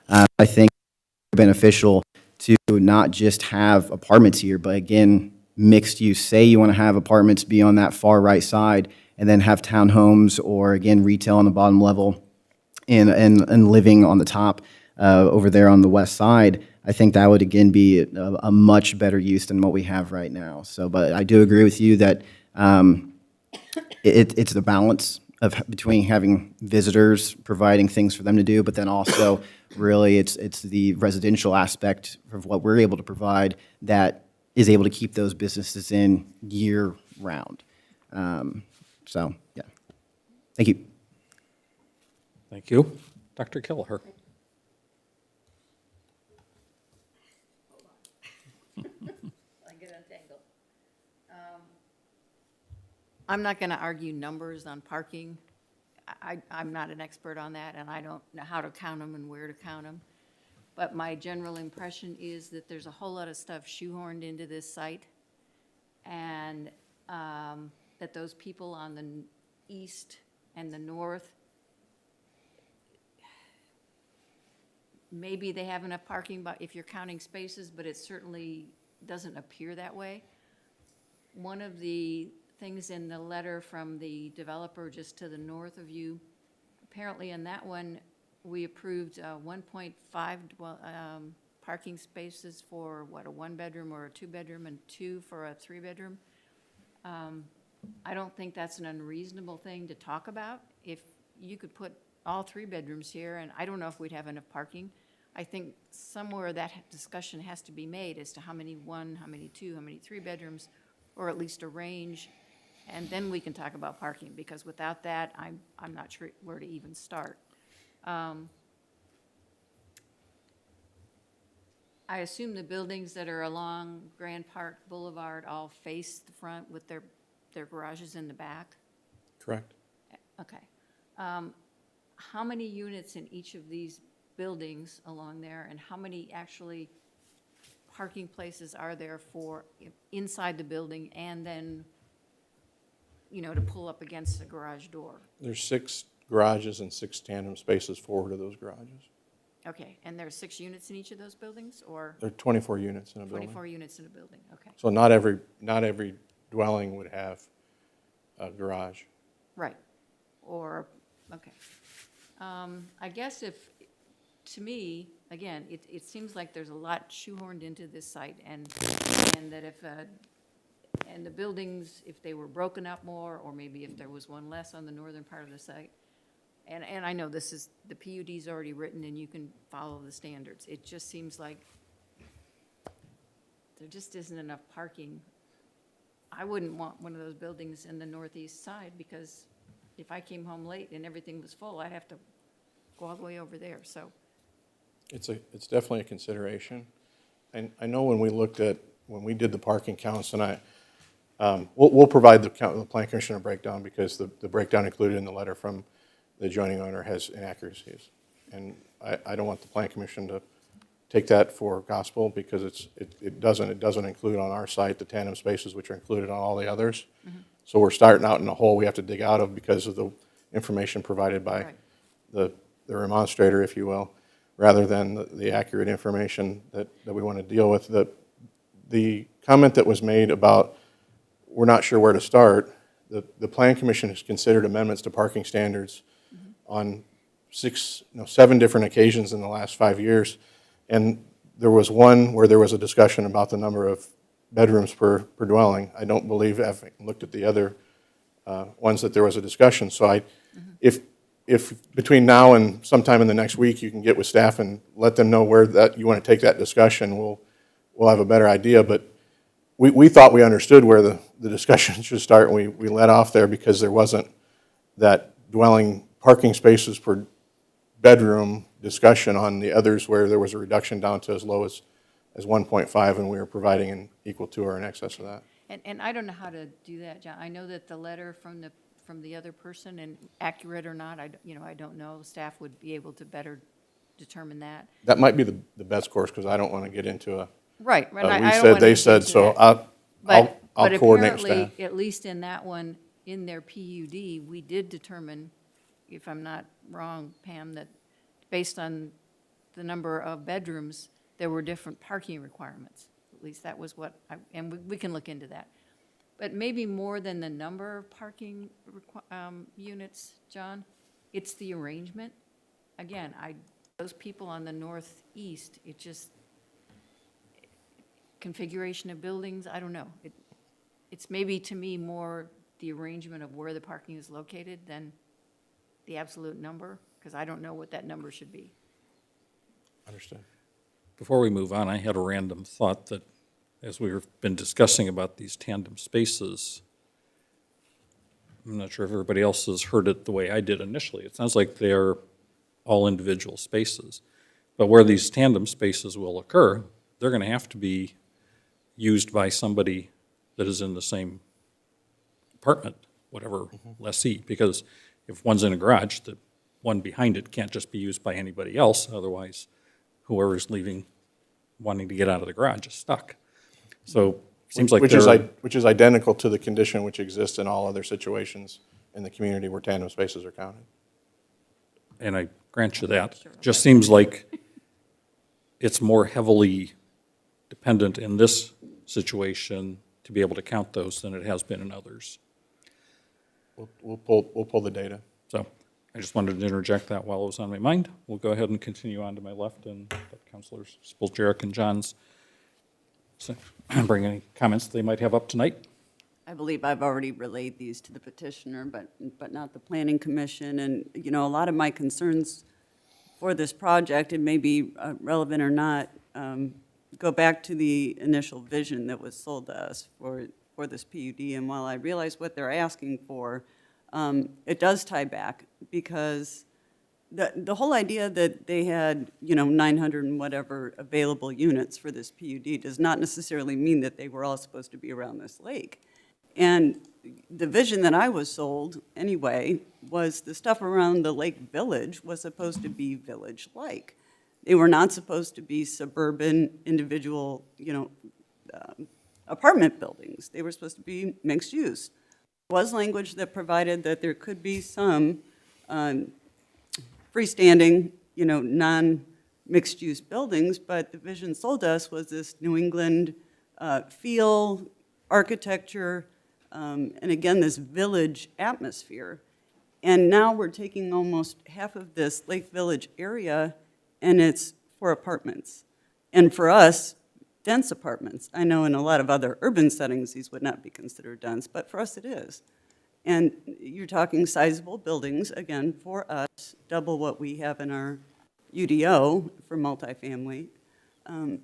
I think it's beneficial to not just have apartments here, but again, mixed use. Say you want to have apartments be on that far right side and then have townhomes or, again, retail on the bottom level and living on the top over there on the west side. I think that would, again, be a much better use than what we have right now. So, but I do agree with you that it's the balance of between having visitors, providing things for them to do, but then also really it's the residential aspect of what we're able to provide that is able to keep those businesses in year round. So, yeah. Thank you. Thank you. Dr. Kelleher. I get untangled. I'm not going to argue numbers on parking. I'm not an expert on that, and I don't know how to count them and where to count them. But my general impression is that there's a whole lot of stuff shoehorned into this site, and that those people on the east and the north, maybe they have enough parking, but if you're counting spaces, but it certainly doesn't appear that way. One of the things in the letter from the developer just to the north of you, apparently in that one, we approved 1.5 parking spaces for, what, a one-bedroom or a two-bedroom, and 2 for a three-bedroom. I don't think that's an unreasonable thing to talk about. If you could put all 3 bedrooms here, and I don't know if we'd have enough parking. I think somewhere that discussion has to be made as to how many 1, how many 2, how many 3 bedrooms, or at least a range, and then we can talk about parking, because without that, I'm not sure where to even start. I assume the buildings that are along Grand Park Boulevard all face the front with their garages in the back? Correct. Okay. How many units in each of these buildings along there, and how many actually parking places are there for inside the building and then, to pull up against the garage door? There's 6 garages and 6 tandem spaces forward of those garages. Okay, and there's 6 units in each of those buildings, or There are 24 units in a building. 24 units in a building? Okay. So not every dwelling would have a garage. Right, or, okay. I guess to me, again, it seems like there's a lot shoehorned into this site, and that and the buildings, if they were broken up more, or maybe if there was one less on the northern part of the site, and I know the PUD's already written and you can follow the standards. It just seems like there just isn't enough parking. I wouldn't want one of those buildings in the northeast side, because if I came home late and everything was full, I'd have to go all the way over there, so. It's definitely a consideration. And I know when we did the parking counts, and we'll provide the plan commission a breakdown, because the breakdown included in the letter from the adjoining owner has inaccuracies. And I don't want the plan commission to take that for gospel, because it doesn't include on our site the tandem spaces, which are included on all the others. Mm-hmm. So we're starting out in a hole we have to dig out of because of the information provided by the remonstrator, if you will, rather than the accurate information that we want to deal with. The comment that was made about we're not sure where to start, the Plan Commission has considered amendments to parking standards on 7 different occasions in the last 5 years. And there was one where there was a discussion about the number of bedrooms per dwelling. I don't believe, having looked at the other ones, that there was a discussion. So if between now and sometime in the next week you can get with staff and let them know where that you want to take that discussion, we'll have a better idea. But we thought we understood where the discussion should start, and we let off there because there wasn't that dwelling parking spaces per bedroom discussion on the others, where there was a reduction down to as low as 1.5, and we were providing an equal to or in excess of that. And I don't know how to do that, John. I know that the letter from the other person, and accurate or not, I don't know. Staff would be able to better determine that. That might be the best course, because I don't want to get into a Right. we I don't said, wanna they get said, into so that. I'll coordinate with But staff. apparently, at least in that one, in their PUD, we did determine, if I'm not wrong, Pam, that based on the number of bedrooms, there were different parking requirements. least that was what, and we can look into that. But maybe more than the number of parking units, John, it's the arrangement. Again, those people on the northeast, it just, configuration of buildings, I don't know. It's maybe to me more the arrangement of where the parking is located than the absolute number, because I don't know what that number should be. Understood. Before we move on, I had a random thought that as we've been discussing about these tandem spaces, I'm not sure if everybody else has heard it the way I did initially. It sounds like they're all individual spaces. But where these tandem spaces will occur, they're going to have to be used by somebody that is in the same apartment, whatever lessee, because if one's in a garage, the one behind it can't just be used by anybody else, otherwise whoever's leaving, wanting to get out of the garage is stuck. So it seems like Which is identical to the condition which exists in all other situations in the community where tandem spaces are counted. and I grant you that. Just seems like it's more heavily dependent in this situation to be able to count those than it has been in others. We'll pull the data. So I just wanted to interject that while it was on my mind. We'll go ahead and continue on to my left and let Councilors Spoljarek and Johns bring any comments they might have up tonight. I believe I've already relayed these to the petitioner, but not the planning commission. And, you know, a lot of my concerns for this project, it may be relevant or not, go back to the initial vision that was sold to us for this PUD. And while I realize what they're asking for, it does tie back, because the whole idea that they had, you know, 900 and whatever available units for this PUD does not necessarily mean that they were all supposed to be around this lake. And the vision that I was sold, anyway, was the stuff around the lake village was supposed to be village-like. They were not supposed to be suburban, individual, you know, apartment buildings. They were supposed to be mixed use. There was language that provided that there could be some freestanding, you know, non-mixed-use buildings, but the vision sold to us was this New England feel, architecture, and again, this village atmosphere. And now we're taking almost half of this Lake Village area, and it's for apartments. And for us, dense apartments. I know in a lot of other urban settings, these would not be considered dense, but for us it is. And you're talking sizable buildings, again, for us, double what we have in our UDO for multifamily. And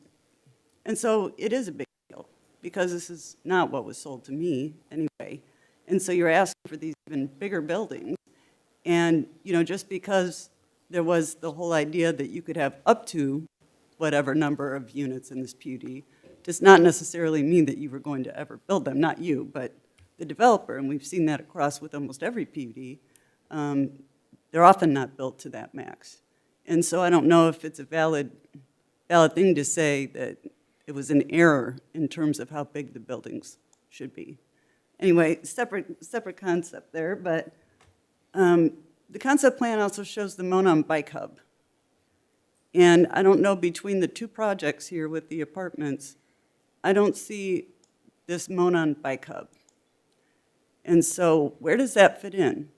so it is a big deal, because this is not what was sold to me anyway. And so you're asking for these even bigger buildings. And, you know, just because there was the whole idea that you could have up to whatever number of units in this PUD does not necessarily mean that you were going to ever build them, not you, but the developer, and we've seen that across with almost every PUD. They're often not built to that max. And so I don't know if it's a valid thing to say that it was an error in terms of how big the buildings should be. Anyway, separate concept there, but the concept plan also shows the Monon Bike Hub. And I don't know, between the two projects here with the apartments, I don't see this Monon Bike Hub. And so where does that fit in?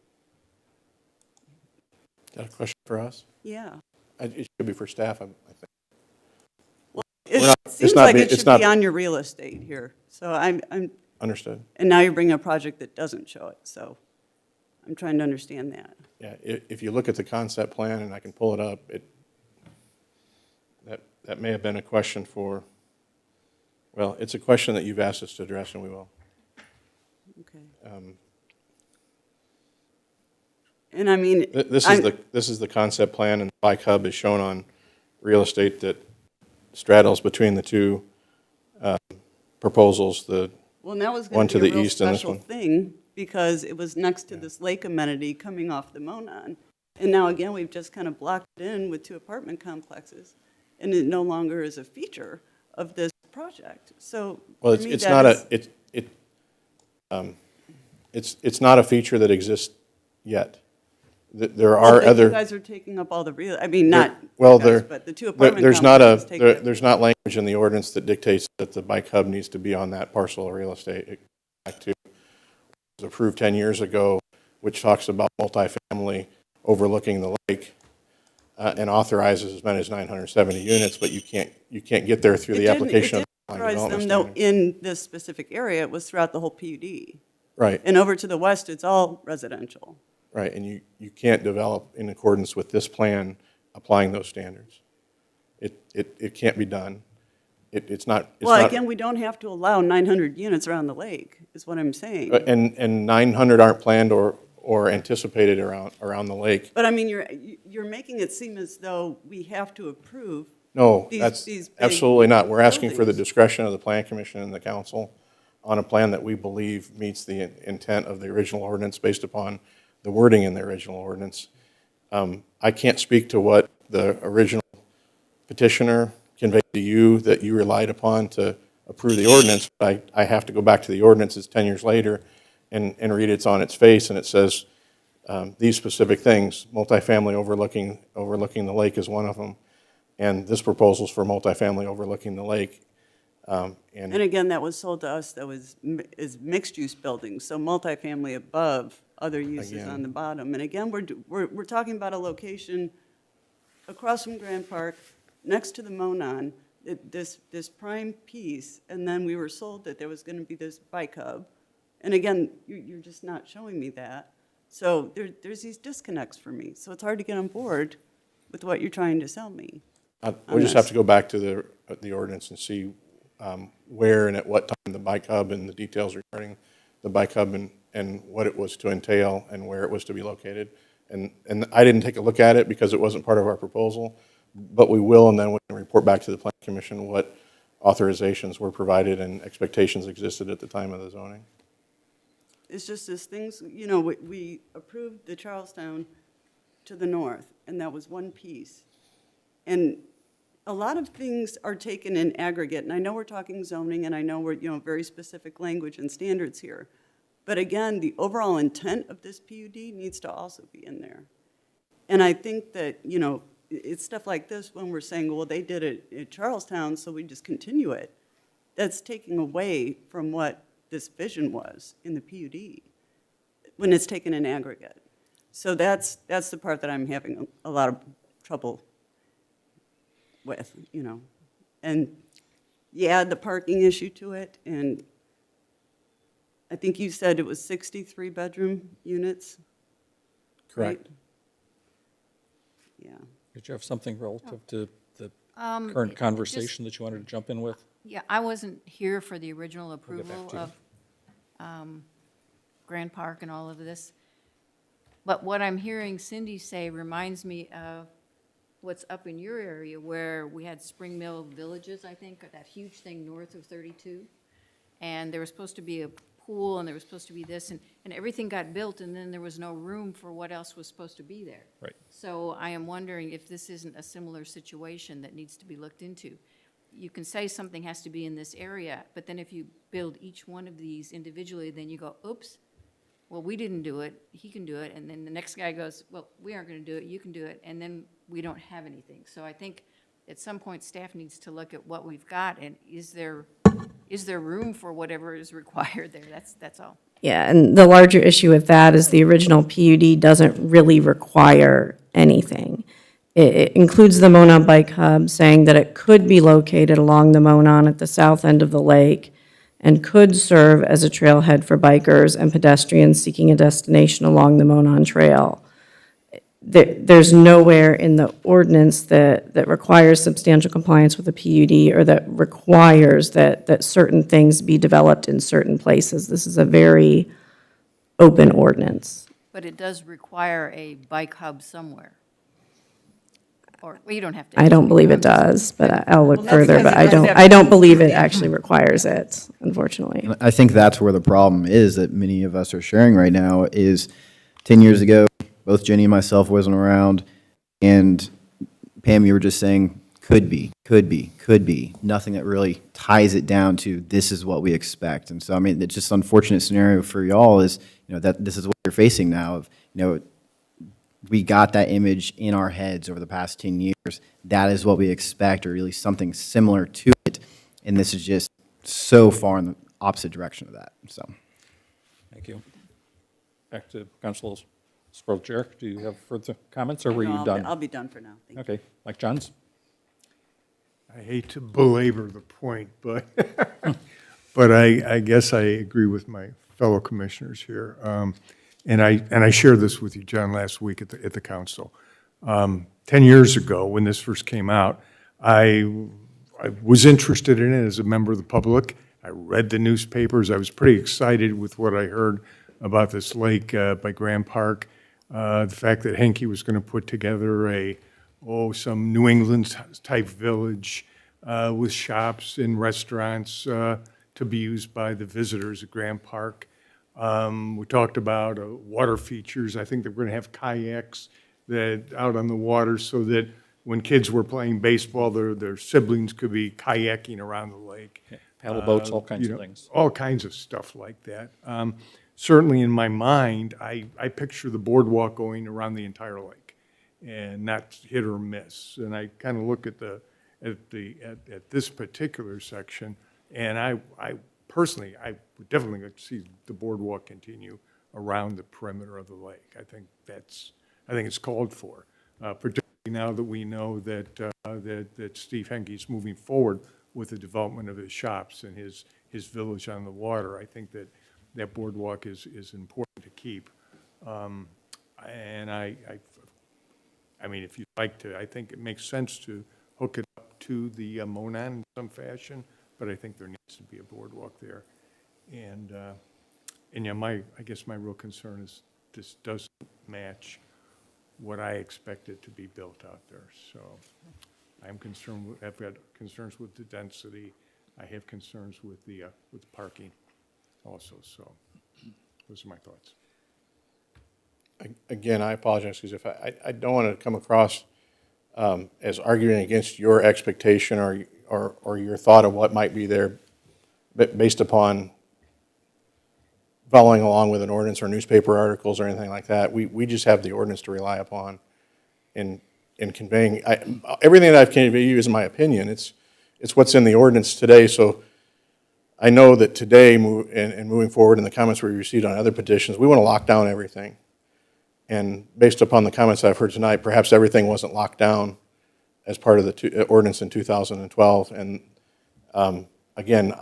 Is that a question for us? Yeah. It should be for staff, I think. It not- seems it's not like be- it it's should not- be on your real estate here. So I'm, Understood. and now you're bringing a project that doesn't show it, so I'm trying to understand that. Yeah, if you look at the concept plan, and I can pull it up, that may have been a question for, well, it's a question that you've asked us to address, and we will. Okay. And I mean. This is the concept plan, and the bike hub is shown on real estate that straddles between the two proposals, Well, that was one going to to be a the real east and this special one. thing, because it was next to this lake amenity coming off the Monon. And now, again, we've just kind of blocked it in with two apartment complexes, and it no longer is a feature of this project. So, Well, for me, it's that not is- it's not a feature that exists yet. There Well, are but other. You guys are taking up all the real, I mean, not Well, you guys, there, but the two apartment there's complexes take up. there's not language in the ordinance that dictates that the bike hub needs to be on that parcel of real estate. It goes back to, it was approved 10 years ago, which talks about multifamily overlooking the lake, and authorizes as many as 970 units, but you can't get there through the application of the It development didn't authorize them, though, standard. in this specific area, it was throughout the whole PUD. Right, And over to the west, it's all residential. right, and you can't develop in accordance with this plan applying those standards. It can't be done. It's not. Well, again, we don't have to allow 900 units around the lake, is what I'm saying. And 900 aren't planned or anticipated around the lake. But I mean, you're making it seem as though we have to approve. No, these- that's these big absolutely not. We're asking for the buildings. discretion of the Plan Commission and the council on a plan that we believe meets the intent of the original ordinance based upon the wording in the original ordinance. I can't speak to what the original petitioner conveyed to you that you relied upon to approve the ordinance. But I have to go back to the ordinance, it's 10 years later, and read it's on its face, and it says these specific things. Multifamily overlooking the lake is one of them. And this proposal's for multifamily overlooking the lake. And again, that was sold to us, that is mixed-use buildings, so multifamily above, other uses Again. on the bottom. And again, we're talking about a location across from Grand Park, next to the Monon, this prime piece, and then we were sold that there was going to be this bike hub. And again, you're just not showing me that. So there's these disconnects for me, so it's hard to get on board with what you're trying to sell me. We'll just have to go back to the ordinance and see where and at what time the bike hub and the details regarding the bike hub and what it was to entail and where it was to be located. And I didn't take a look at it because it wasn't part of our proposal, but we will, and then we can report back to the Plan Commission what authorizations were provided and expectations existed at the time of the zoning. It's just as things, we approved the Charlestown to the north, and that was one piece. And a lot of things are taken in aggregate, and I know we're talking zoning, and I know we're, very specific language and standards here. But again, the overall intent of this PUD needs to also be in there. And I think that, it's stuff like this when we're saying, well, they did it at Charlestown, so we just continue it. That's taking away from what this vision was in the PUD when it's taken in aggregate. So that's the part that I'm having a lot of trouble with, And you add the parking issue to it, and I think you said it was 63 bedroom units? Correct. Right? Yeah. Did you have something relative to the It current just- conversation that you wanted to jump in with? Yeah, I wasn't here for the original approval to you. of Grand Park and all of this. But what I'm hearing Cindy say reminds me of what's up in your area where we had Spring Mill Villages, I think, that huge thing north of 32. And there was supposed to be a pool and there was supposed to be this and everything got built and then there was no room for what else was supposed to be there. Right. So I am wondering if this isn't a similar situation that needs to be looked into. You can say something has to be in this area, but then if you build each one of these individually, then you go, oops, well, we didn't do it, he can do it, and then the next guy goes, well, we aren't going to do it, you can do it, and then we don't have anything. So I think at some point, staff needs to look at what we've got, and is there room for whatever is required there? That's all. Yeah, and the larger issue with that is the original PUD doesn't really require anything. It includes the Monon Bike Hub, saying that it could be located along the Monon at the south end of the lake and could serve as a trailhead for bikers and pedestrians seeking a destination along the Monon Trail. There's nowhere in the ordinance that requires substantial compliance with the PUD or that requires that certain things be developed in certain places. This is a very open ordinance. But it does require a bike hub somewhere. Or, well, you don't have to. I don't believe it does, but I'll look Well, that's further, because but it doesn't have I to don't be believe it PUD. actually requires it, unfortunately. I think that's where the problem is that many of us are sharing right now is 10 years ago, both Jenny and myself wasn't around, and Pam, you were just saying, could be. Nothing that really ties it down to this is what we expect. And so, I mean, it's just an unfortunate scenario for y'all is, that this is what you're facing now of, we got that image in our heads over the past 10 years. That is what we expect, or at least something similar to it. And this is just so far in the opposite direction of that, so. Thank you. Back to Council Sprovcher. Do you have further comments, or were No, you done? I'll be done for now. Thank you. Okay, Mike Johns? I hate to belabor the point, but, but I guess I agree with my fellow commissioners here. And I shared this with you, John, last week at the council. 10 years ago, when this first came out, I was interested in it as a member of the public. I read the newspapers. I was pretty excited with what I heard about this lake by Grand Park. The fact that Henke was going to put together some New England-type village with shops and restaurants to be used by the visitors at Grand Park. We talked about water features. I think they're going to have kayaks out on the water so that when kids were playing baseball, their siblings could be kayaking around the lake. Paddle boats, all kinds of things. All kinds of stuff like that. Certainly in my mind, I picture the boardwalk going around the entire lake and not hit or miss. And I kind of look at this particular section, and I personally, I would definitely like to see the boardwalk continue around the perimeter of the lake. I think it's called for, particularly now that we know that Steve Henke's moving forward with the development of his shops and his village on the water. I think that boardwalk is important to keep. And I mean, if you'd like to, I think it makes sense to hook it up to the Monon in some fashion, but I think there needs to be a boardwalk there. And yeah, I guess my real concern is this doesn't match what I expected to be built out there. So I'm concerned, I've got concerns with the density. I have concerns with the parking also. So those are my thoughts. Again, I apologize, because if I don't want to come across as arguing against your expectation or your thought of what might be there, but based upon following along with an ordinance or newspaper articles or anything like that. We just have the ordinance to rely upon in conveying. Everything that I've conveyed to you is my opinion. It's what's in the ordinance today. So I know that today and moving forward in the comments we received on other petitions, we want to lock down everything. And based upon the comments I've heard tonight, perhaps everything wasn't locked down as part of the ordinance in 2012. And again,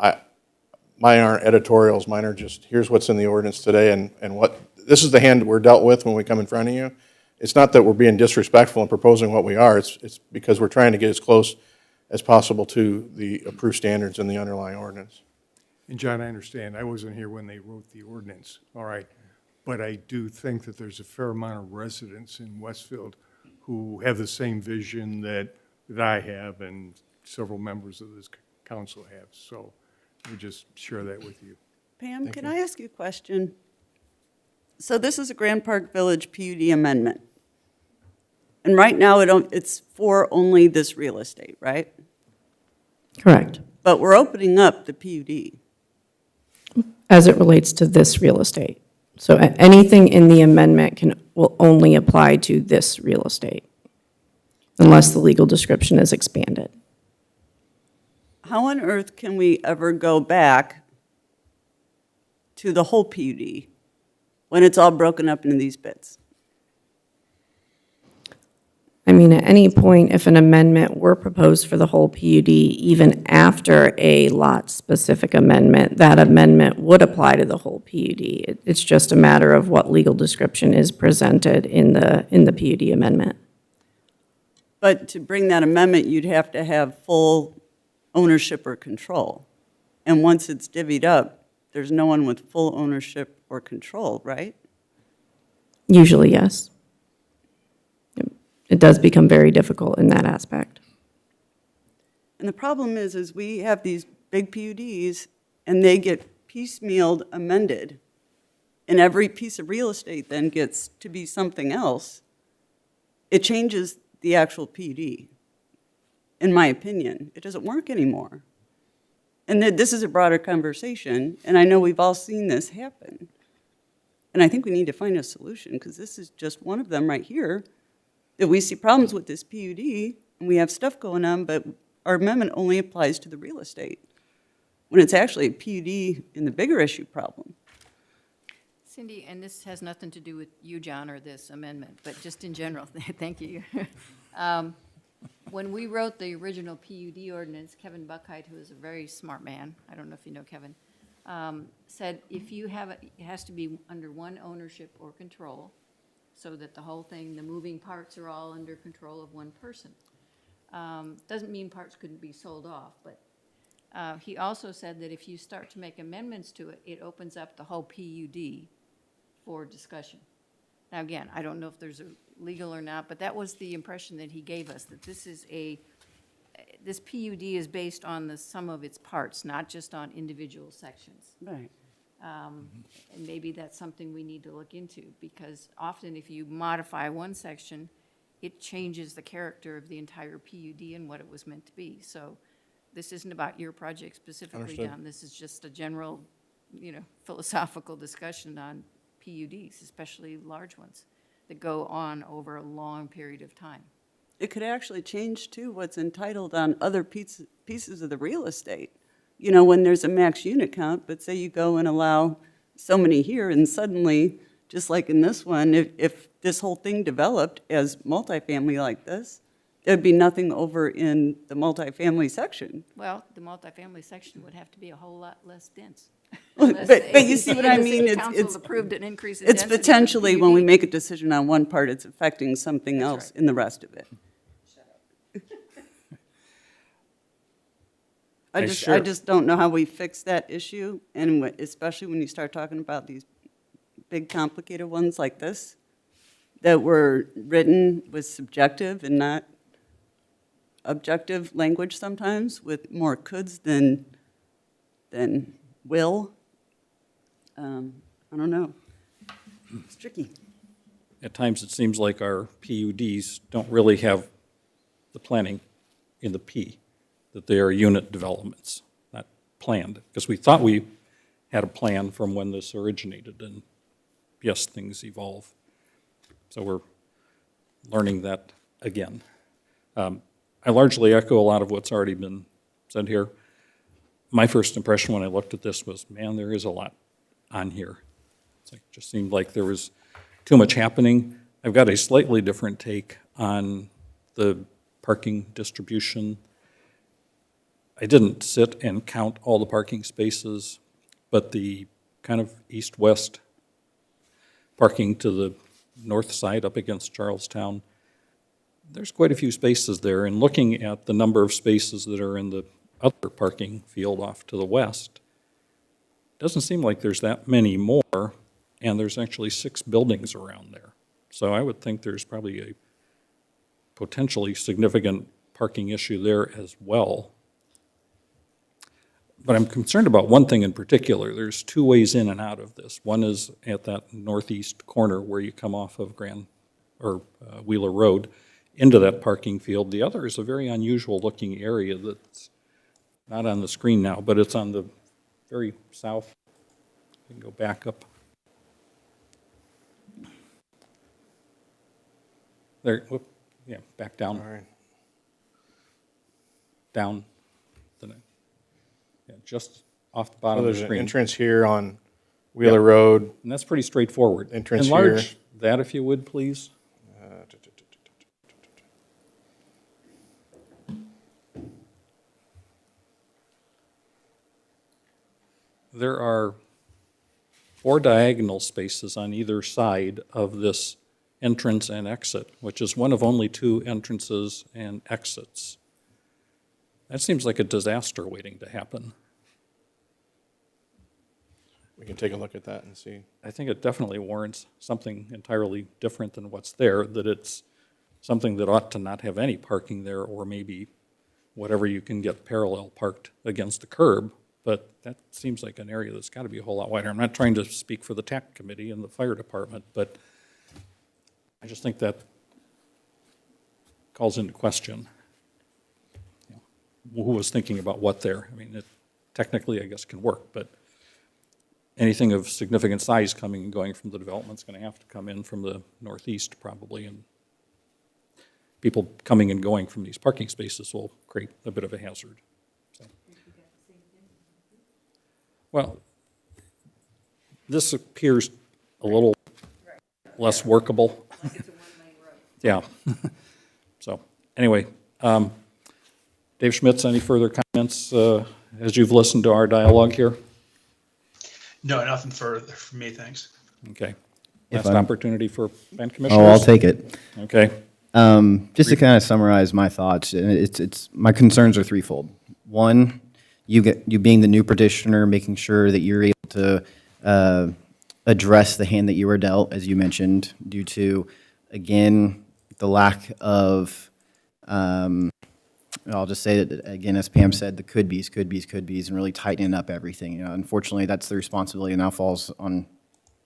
mine aren't editorials. Mine are just, here's what's in the ordinance today and what, this is the hand we're dealt with when we come in front of you. It's not that we're being disrespectful and proposing what we are. It's because we're trying to get as close as possible to the approved standards in the underlying ordinance. And John, I understand. I wasn't here when they wrote the ordinance. All right. But I do think that there's a fair amount of residents in Westfield who have the same vision that I have and several members of this council have. So we just share that with you. Pam, can I ask you a question? So this is a Grand Park Village PUD amendment. And right now, it's for only this real estate, right? Correct, But we're opening up the PUD. as it relates to this real estate. So anything in the amendment will only apply to this real estate, unless the legal description is expanded. How on earth can we ever go back to the whole PUD when it's all broken up into these bits? I mean, at any point, if an amendment were proposed for the whole PUD, even after a lot-specific amendment, that amendment would apply to the whole PUD. It's just a matter of what legal description is presented in the PUD amendment. But to bring that amendment, you'd have to have full ownership or control. And once it's divvied up, there's no one with full ownership or control, right? Usually, yes. It does become very difficult in that aspect. And the problem is we have these big PUDs, and they get piecemealed amended, and every piece of real estate then gets to be something else. It changes the actual PUD, in my opinion. It doesn't work anymore. And this is a broader conversation, and I know we've all seen this happen. And I think we need to find a solution, because this is just one of them right here, that we see problems with this PUD, and we have stuff going on, but our amendment only applies to the real estate, when it's actually a PUD in the bigger issue problem. Cindy, and this has nothing to do with you, John, or this amendment, but just in general, thank you. When we wrote the original PUD ordinance, Kevin Buckheit, who is a very smart man, I don't know if you know Kevin, said if you have, it has to be under one ownership or control, so that the whole thing, the moving parts are all under control of one person. Doesn't mean parts couldn't be sold off, but he also said that if you start to make amendments to it, it opens up the whole PUD for discussion. Now, again, I don't know if there's a legal or not, but that was the impression that he gave us, that this PUD is based on the sum of its parts, not just on individual sections. Right. And maybe that's something we need to look into, because often if you modify one section, it changes the character of the entire PUD and what it was meant to be. So this isn't about your project specifically, Understood. Don. This is just a general, philosophical discussion on PUDs, especially large ones that go on over a long period of time. It could actually change, too, what's entitled on other pieces of the real estate. When there's a max unit count, but say you go and allow so many here, and suddenly, just like in this one, if this whole thing developed as multifamily like this, there'd be nothing over in the multifamily section. Well, the multifamily section would have to be a whole lot less dense. But you see what I mean? Council approved an increase in It's density. potentially, when we make a decision on one part, it's affecting something That's else right. in the rest of it. I sure- just don't know how we fix that issue, and especially when you start talking about these big, complicated ones like this, that were written with subjective and not objective language sometimes, with more coulds than will. I don't know. It's tricky. At times, it seems like our PUDs don't really have the planning in the P, that they are unit developments, not planned. Because we thought we had a plan from when this originated, and yes, things evolve. So we're learning that again. I largely echo a lot of what's already been said here. My first impression when I looked at this was, man, there is a lot on here. It just seemed like there was too much happening. I've got a slightly different take on the parking distribution. I didn't sit and count all the parking spaces, but the kind of east-west parking to the north side up against Charlestown, there's quite a few spaces there. And looking at the number of spaces that are in the other parking field off to the west, doesn't seem like there's that many more, and there's actually 6 buildings around there. So I would think there's probably a potentially significant parking issue there as well. But I'm concerned about one thing in particular. There's 2 ways in and out of this. One is at that northeast corner where you come off of Wheeler Road into that parking field. The other is a very unusual-looking area that's not on the screen now, but it's on the very south. You can go back up. There, whoop, yeah, back down. All right. Down. Yeah, just off the So bottom of the there's an screen. entrance here on Wheeler Road. And that's pretty straightforward. Entrance Enlarge here. that if you would, please. There are 4 diagonal spaces on either side of this entrance and exit, which is one of only 2 entrances and exits. That seems like a disaster waiting to happen. We can take a look at that and see. I think it definitely warrants something entirely different than what's there, that it's something that ought to not have any parking there, or maybe whatever you can get parallel parked against the curb. But that seems like an area that's got to be a whole lot wider. I'm not trying to speak for the TAC committee and the fire department, but I just think that calls into question, you know, who was thinking about what there. I mean, it technically, I guess, can work, but anything of significant size coming and going from the development's going to have to come in from the northeast probably, and people coming and going from these parking spaces will create a bit of a hazard. So. Well, this appears a little less workable. Yeah. So, anyway, Dave Schmitz, any further comments as you've listened to our dialogue here? No, nothing further from me, thanks. Okay. If Last I'm- opportunity for plan commissioners? Oh, I'll take it. Okay. Just to kind of summarize my thoughts, and it's my concerns are threefold. One, you being the new petitioner, making sure that you're able to address the hand that you were dealt, as you mentioned, due to, again, the lack of, I'll just say that, again, as Pam said, the could be's, and really tightening up everything. You know, unfortunately, that's the responsibility now falls on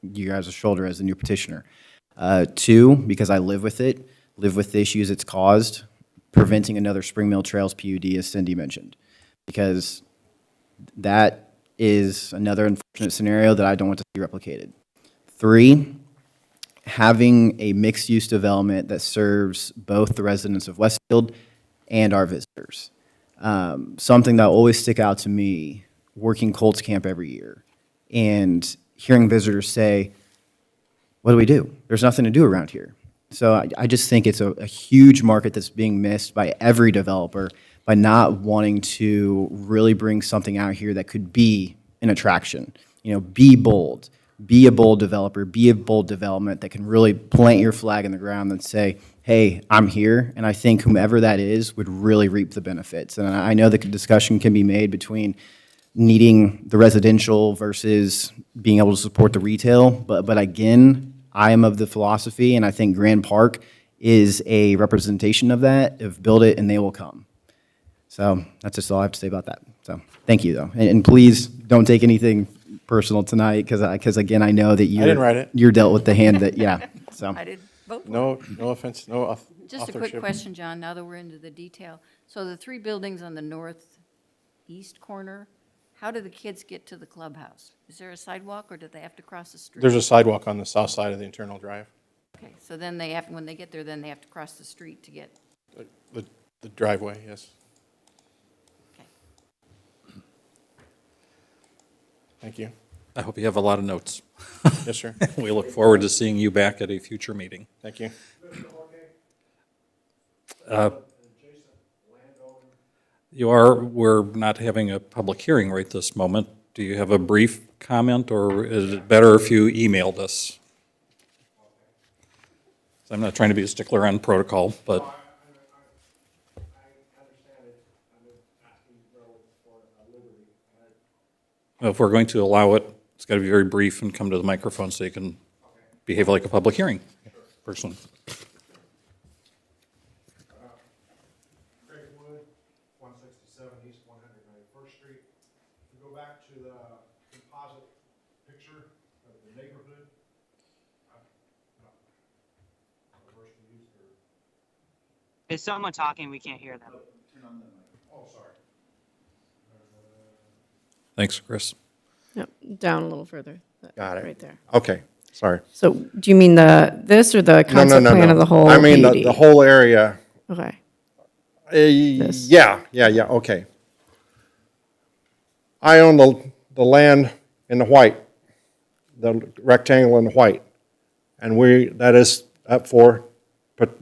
you guys' shoulder as the new petitioner. Two, because I live with it, live with the issues it's caused, preventing another Spring Mill Trails PUD, as Cindy mentioned, because that is another unfortunate scenario that I don't want to see replicated. Three, having a mixed-use development that serves both the residents of Westfield and our visitors. Something that will always stick out to me, working Colts Camp every year, and hearing visitors say, what do we do? There's nothing to do around here. So I just think it's a huge market that's being missed by every developer by not wanting to really bring something out here that could be an attraction. You know, be bold. Be a bold developer. Be a bold development that can really plant your flag in the ground and say, hey, I'm here. And I think whomever that is would really reap the benefits. And I know the discussion can be made between needing the residential versus being able to support the retail. But again, I am of the philosophy, and I think Grand Park is a representation of that, of build it and they will come. So that's just all I have to say about that. So thank you, though. And please don't take anything personal tonight, because again, I know that didn't write it. you're dealt with the hand that, yeah, so. I didn't vote for it. No offense, no Just a quick authorship. question, John, now that we're into the detail. So the three buildings on the northeast corner, how do the kids get to the clubhouse? Is there a sidewalk, or do they have to cross the street? There's a sidewalk on the south side of the internal drive. Okay, so then they have, when they get there, then they have to cross the street to get, The driveway, yes. okay. Thank you. I hope you have a lot of notes. Yes, sir. We look forward to seeing you back at a future meeting. Thank you. We're not having a public hearing right this moment. Do you have a brief comment, or is it better if you emailed us? I'm not trying to be a stickler on protocol, but. If we're going to allow it, it's got to be very brief and come to the microphone so you can behave like a public hearing person. Craig Wood, 167 East 191st Street. If you go back to the composite picture of the neighborhood, Is someone talking? We can't hear them. oh, sorry. Thanks, Chris. Yep, down a little further. Got it. Right there. Okay, sorry. So do you mean this or the concept plan of the whole I mean, PUD? the whole area. Okay. This. Yeah, okay. I own the land in the white, the rectangle in the white, and that is up for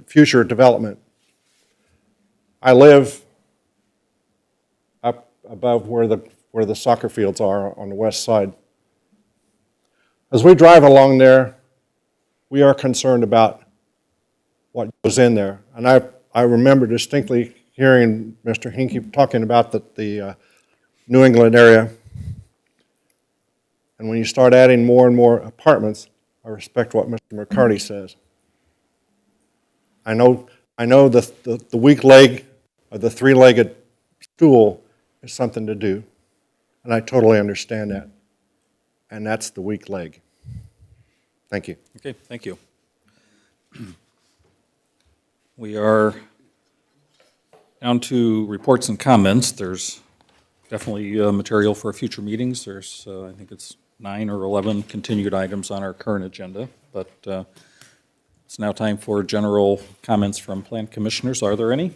future development. I live up above where the soccer fields are on the west side. As we drive along there, we are concerned about what goes in there. And I remember distinctly hearing Mr. Hinkie talking about the New England area. And when you start adding more and more apartments, I respect what Mr. McCarty says. I know the weak leg of the three-legged stool is something to do, and I totally understand that. And that's the weak leg. Thank you. Okay, thank you. We are down to reports and comments. There's definitely material for future meetings. I think it's 9 or 11 continued items on our current agenda, but it's now time for general comments from plan commissioners. Are there any?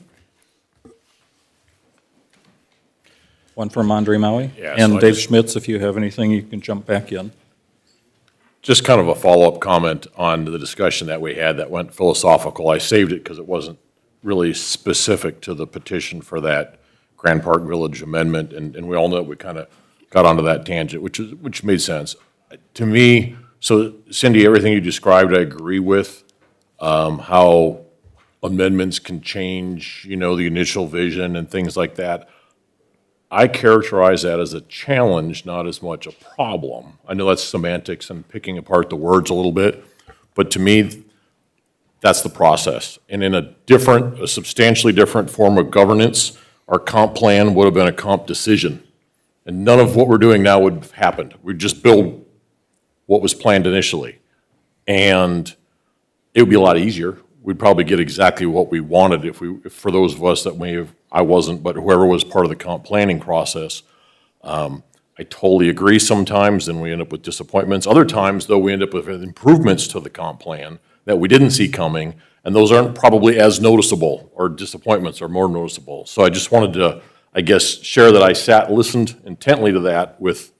One from Andre Maui. Yeah, so And I Dave just- Schmitz, if you have anything, you can jump back in. Just kind of a follow-up comment on the discussion that we had that went philosophical. I saved it because it wasn't really specific to the petition for that Grand Park Village amendment, and we all know we kind of got onto that tangent, which made sense. To me, so Cindy, everything you described, I agree with, how amendments can change, the initial vision and things like that. I characterize that as a challenge, not as much a problem. I know that's semantics and picking apart the words a little bit, but to me, that's the process. And in a substantially different form of governance, our comp plan would have been a comp decision. And none of what we're doing now would have happened. We'd just build what was planned initially. And it would be a lot easier. We'd probably get exactly what we wanted if for those of us that may have, I wasn't, but whoever was part of the comp planning process. I totally agree sometimes, and we end up with disappointments. Other times, though, we end up with improvements to the comp plan that we didn't see coming, and those aren't probably as noticeable, or disappointments are more noticeable. So I just wanted to, I guess, share that I listened intently to that with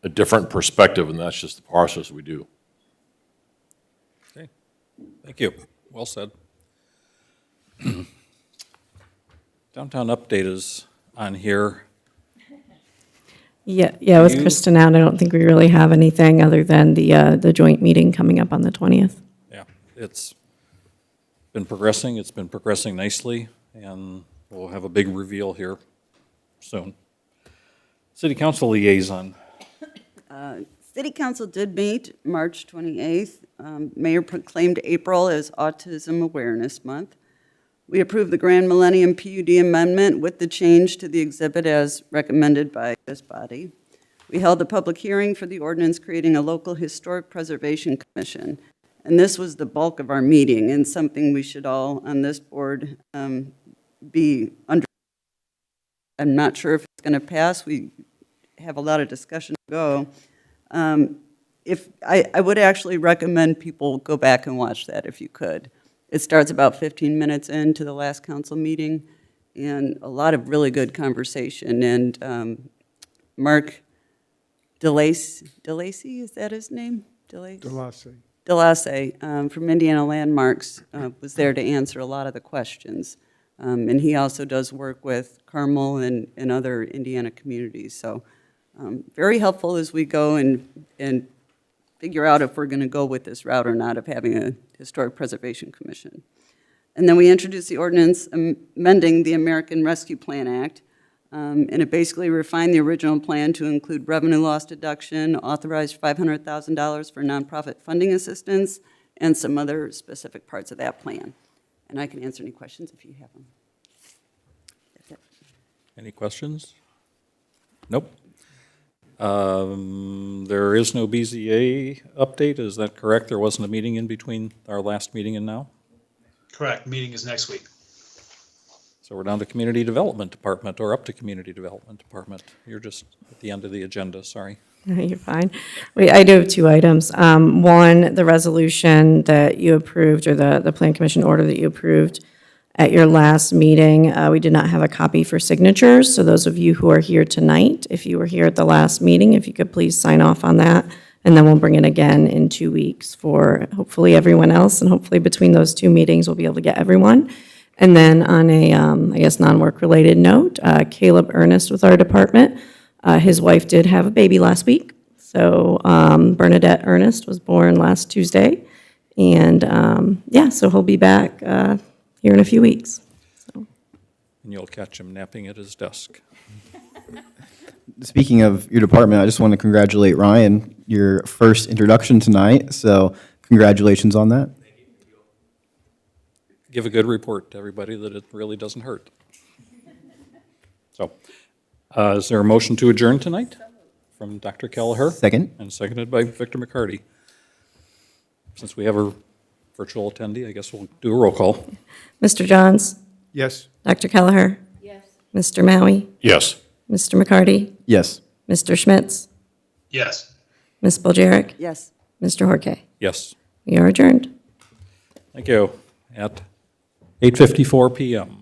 a different perspective, and that's just the process we do. Okay, thank you. Well said. Downtown update is on here. Yeah, with You- Kristen out, I don't think we really have anything other than the joint meeting coming up on the 20th. Yeah, it's been progressing. It's been progressing nicely, and we'll have a big reveal here soon. City Council liaison. City Council did meet March 28th. Mayor proclaimed April as Autism Awareness Month. We approved the Grand Millennium PUD amendment with the change to the exhibit as recommended by this body. We held a public hearing for the ordinance creating a local historic preservation commission. And this was the bulk of our meeting and something we should all on this board be under. I'm not sure if it's going to pass. We have a lot of discussion to go. If I would actually recommend people go back and watch that if you could. It starts about 15 minutes into the last council meeting, and a lot of really good conversation. And Mark DeLacy, is that his name? DeLacy from Indiana Landmarks was there to answer a lot of the questions. And he also does work with Carmel and other Indiana communities. So very helpful as we go and figure out if we're going to go with this route or not of having a historic preservation commission. And then we introduced the ordinance amending the American Rescue Plan Act. And it basically refined the original plan to include revenue loss deduction, authorized $500,000 for nonprofit funding assistance, and some other specific parts of that plan. And I can answer any questions if you have them. That's it. Any questions? Nope. There is no BZA update, is that correct? There wasn't a meeting in between our last meeting and now? Correct, meeting is next week. So we're down to Community Development Department, or up to Community Development Department. You're just at the end of the agenda, sorry. You're fine. I do have two items. One, the resolution that you approved, or the Plan Commission order that you approved at your last meeting. We did not have a copy for signatures, so those of you who are here tonight, if you were here at the last meeting, if you could please sign off on that, and then we'll bring it again in 2 weeks for hopefully everyone else, and hopefully between those two meetings, we'll be able to get everyone. And then on a, I guess, non-work-related note, Caleb Ernest with our department, his wife did have a baby last week. So Bernadette Ernest was born last Tuesday. And yeah, so he'll be back here in a few weeks. So. And you'll catch him napping at his desk. Speaking of your department, I just want to congratulate Ryan, your first introduction tonight, so congratulations on that. Give a good report to everybody that it really doesn't hurt. So, is there a motion to adjourn tonight from Dr. Kelleher? Second. And seconded by Victor McCarty. Since we have a virtual attendee, I guess we'll do a roll call. Mr. Johns? Yes. Dr. Kelleher? Yes. Mr. Maui? Yes. Mr. McCarty? Yes. Mr. Schmitz? Yes. Ms. Boljaric? Yes. Mr. Horke? Yes. We are adjourned. Thank you. At 8:54 PM.